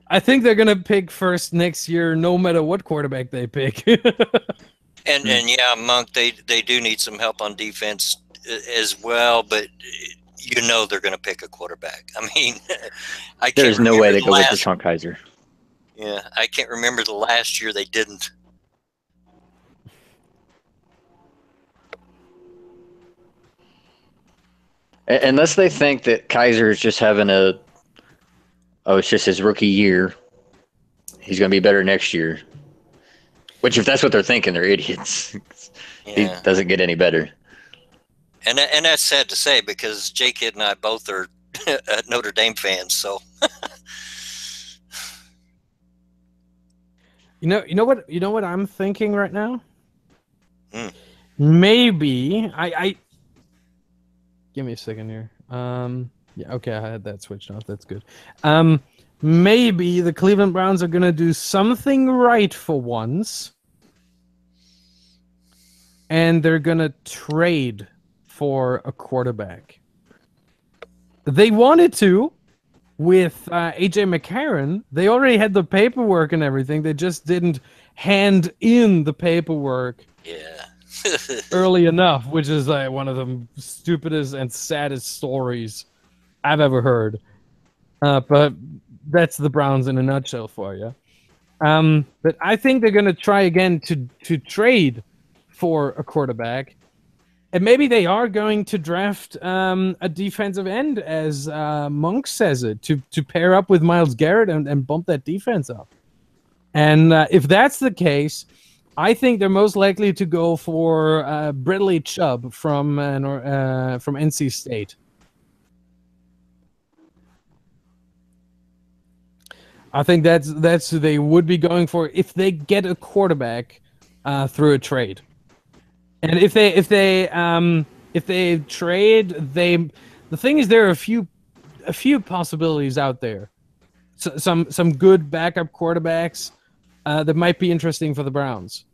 I think they're gonna pick first next year, no matter what quarterback they pick. And yeah, Monk, they do need some help on defense as well, but you know they're going to pick a quarterback. I mean, there's no way they go with Deshaun Kaiser. Yeah, I can't remember the last year they didn't. Unless they think that Kaiser is just having it's just his rookie year. He's going to be better next year. Which, if that's what they're thinking, they're idiots. Yeah. He doesn't get any better. And that's sad to say because J-Kid and I both are Notre Dame fans. So, you know what I'm thinking right now. Maybe I give me a second here. Yeah, okay, I had that switched off. That's good. Maybe the Cleveland Browns are gonna do something right for once, and they're gonna trade for a quarterback. They wanted to with AJ McCarron. They already had the paperwork and everything. They just didn't hand in the paperwork early enough, which is like one of the stupidest and saddest stories I've ever heard. But that's the Browns in a nutshell for you. But I think they're going to try again to trade for a quarterback. And maybe they are going to draft a defensive end, as Monk says it, to pair up with Myles Garrett and bump that defense up. And if that's the case, I think they're most likely to go for Bradley Chubb from NC State. I think that's who they would be going for if they get a quarterback through a trade. And if they trade, the thing is there are a few a few possibilities out there. Some good backup quarterbacks that might be interesting for the Browns.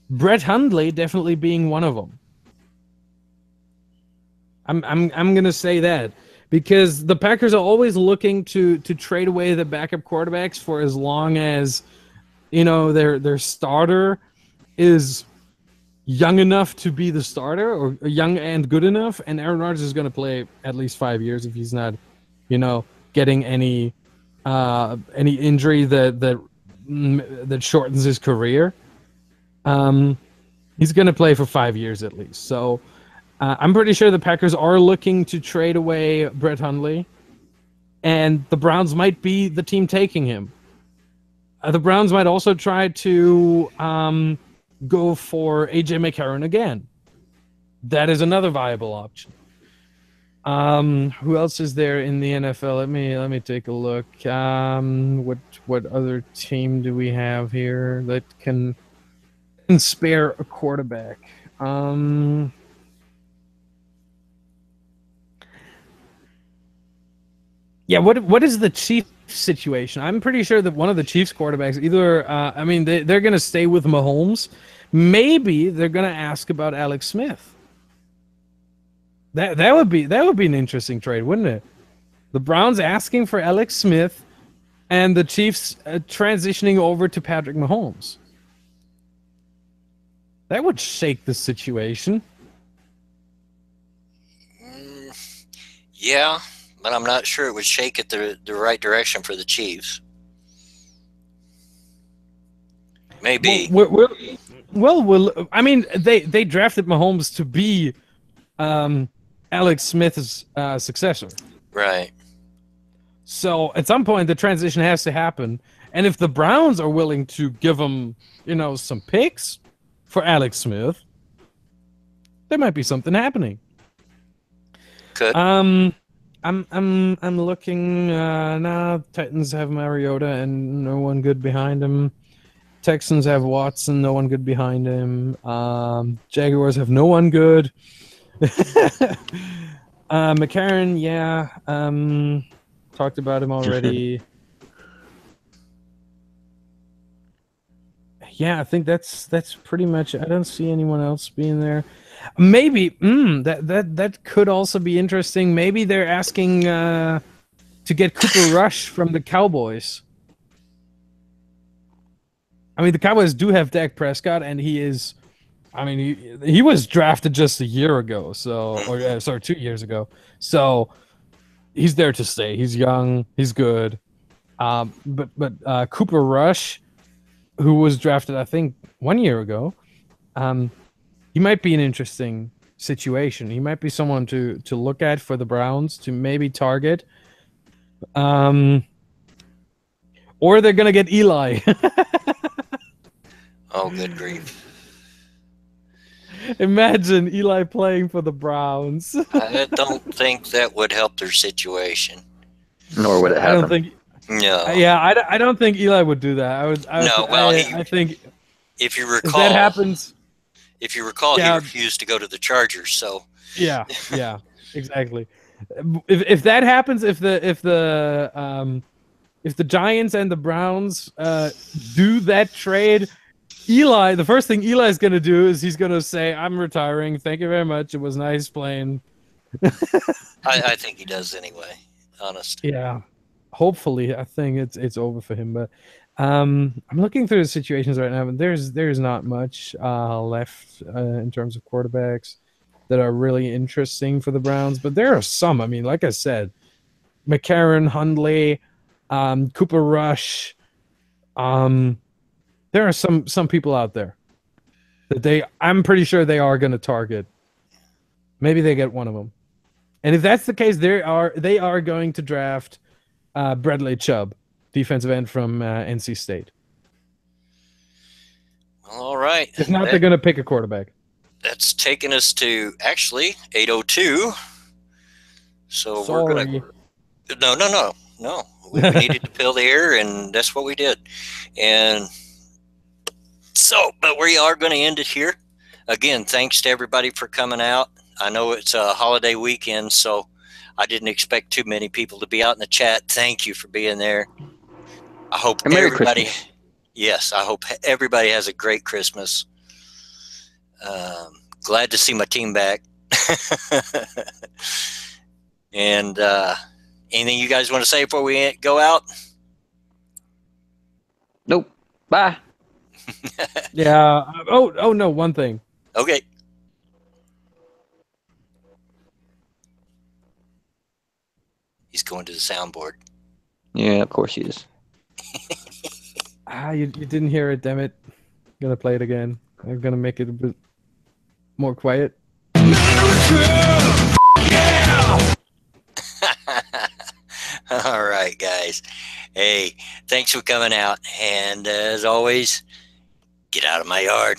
Brett Hundley definitely being one of them. I'm gonna say that because the Packers are always looking to trade away the backup quarterbacks for as long as their starter is young enough to be the starter or young and good enough. And Aaron Rodgers is going to play at least 5 years if he's not, getting any injury that shortens his career. He's going to play for 5 years at least. So I'm pretty sure the Packers are looking to trade away Brett Hundley, and the Browns might be the team taking him. The Browns might also try to go for AJ McCarron again. That is another viable option. Who else is there in the NFL? Let me take a look. What other team do we have here that can spare a quarterback? Yeah, what is the Chiefs situation? I'm pretty sure that one of the Chiefs quarterbacks, either they're going to stay with Mahomes. Maybe they're going to ask about Alex Smith. That would be an interesting trade, wouldn't it? The Browns asking for Alex Smith, and the Chiefs transitioning over to Patrick Mahomes. That would shake the situation. Yeah, but I'm not sure it would shake it the right direction for the Chiefs. Maybe. Well, I mean, they drafted Mahomes to be Alex Smith's successor. Right. So at some point, the transition has to happen. And if the Browns are willing to give him, some picks for Alex Smith, there might be something happening. Could. I'm looking now. Titans have Mariota and no one good behind him. Texans have Watson, no one good behind him. Jaguars have no one good. McCarron, yeah. Talked about him already. Yeah, I think that's pretty much. I don't see anyone else being there. Maybe that could also be interesting. Maybe they're asking to get Cooper Rush from the Cowboys. I mean, the Cowboys do have Dak Prescott, and he is. I mean, he was drafted just a year ago, 2 years ago. So he's there to stay. He's young. He's good. But Cooper Rush, who was drafted, I think, 1 year ago, he might be an interesting situation. He might be someone to look at for the Browns to maybe target. Or they're gonna get Eli. Oh, good grief. Imagine Eli playing for the Browns. I don't think that would help their situation. Nor would it happen. I don't think. No. Yeah, I don't think Eli would do that. I think if you recall, if that happens. If you recall, he refused to go to the Chargers. So yeah, exactly. If that happens, if the Giants and the Browns do that trade, Eli, the first thing Eli's going to do is he's going to say, "I'm retiring. Thank you very much. It was nice playing." I think he does anyway. Honestly. Yeah. Hopefully, I think it's over for him. But I'm looking through the situations right now, and there's not much left in terms of quarterbacks that are really interesting for the Browns. But there are some. I mean, like I said, McCarron, Hundley, Cooper Rush. There are some people out there that I'm pretty sure they are going to target. Maybe they get one of them. And if that's the case, they are going to draft Bradley Chubb, defensive end from NC State. All right. If not, they're going to pick a quarterback. That's taken us to actually 8:02. So Sorry. we're going to. No. We needed to fill the air, and that's what we did. And so, but we are going to end it here. Again, thanks to everybody for coming out. I know it's a holiday weekend, so I didn't expect too many people to be out in the chat. Thank you for being there. I hope Merry everybody. Christmas. Yes, I hope everybody has a great Christmas. Glad to see my team back. And anything you guys want to say before we go out? Nope. Bye. Yeah. Oh no. One thing. Okay. He's going to the soundboard. Yeah, of course he is. You didn't hear it. Damn it. I'm gonna play it again. I'm gonna make it a bit more quiet. All right, guys. Hey, thanks for coming out. And as always, get out of my yard.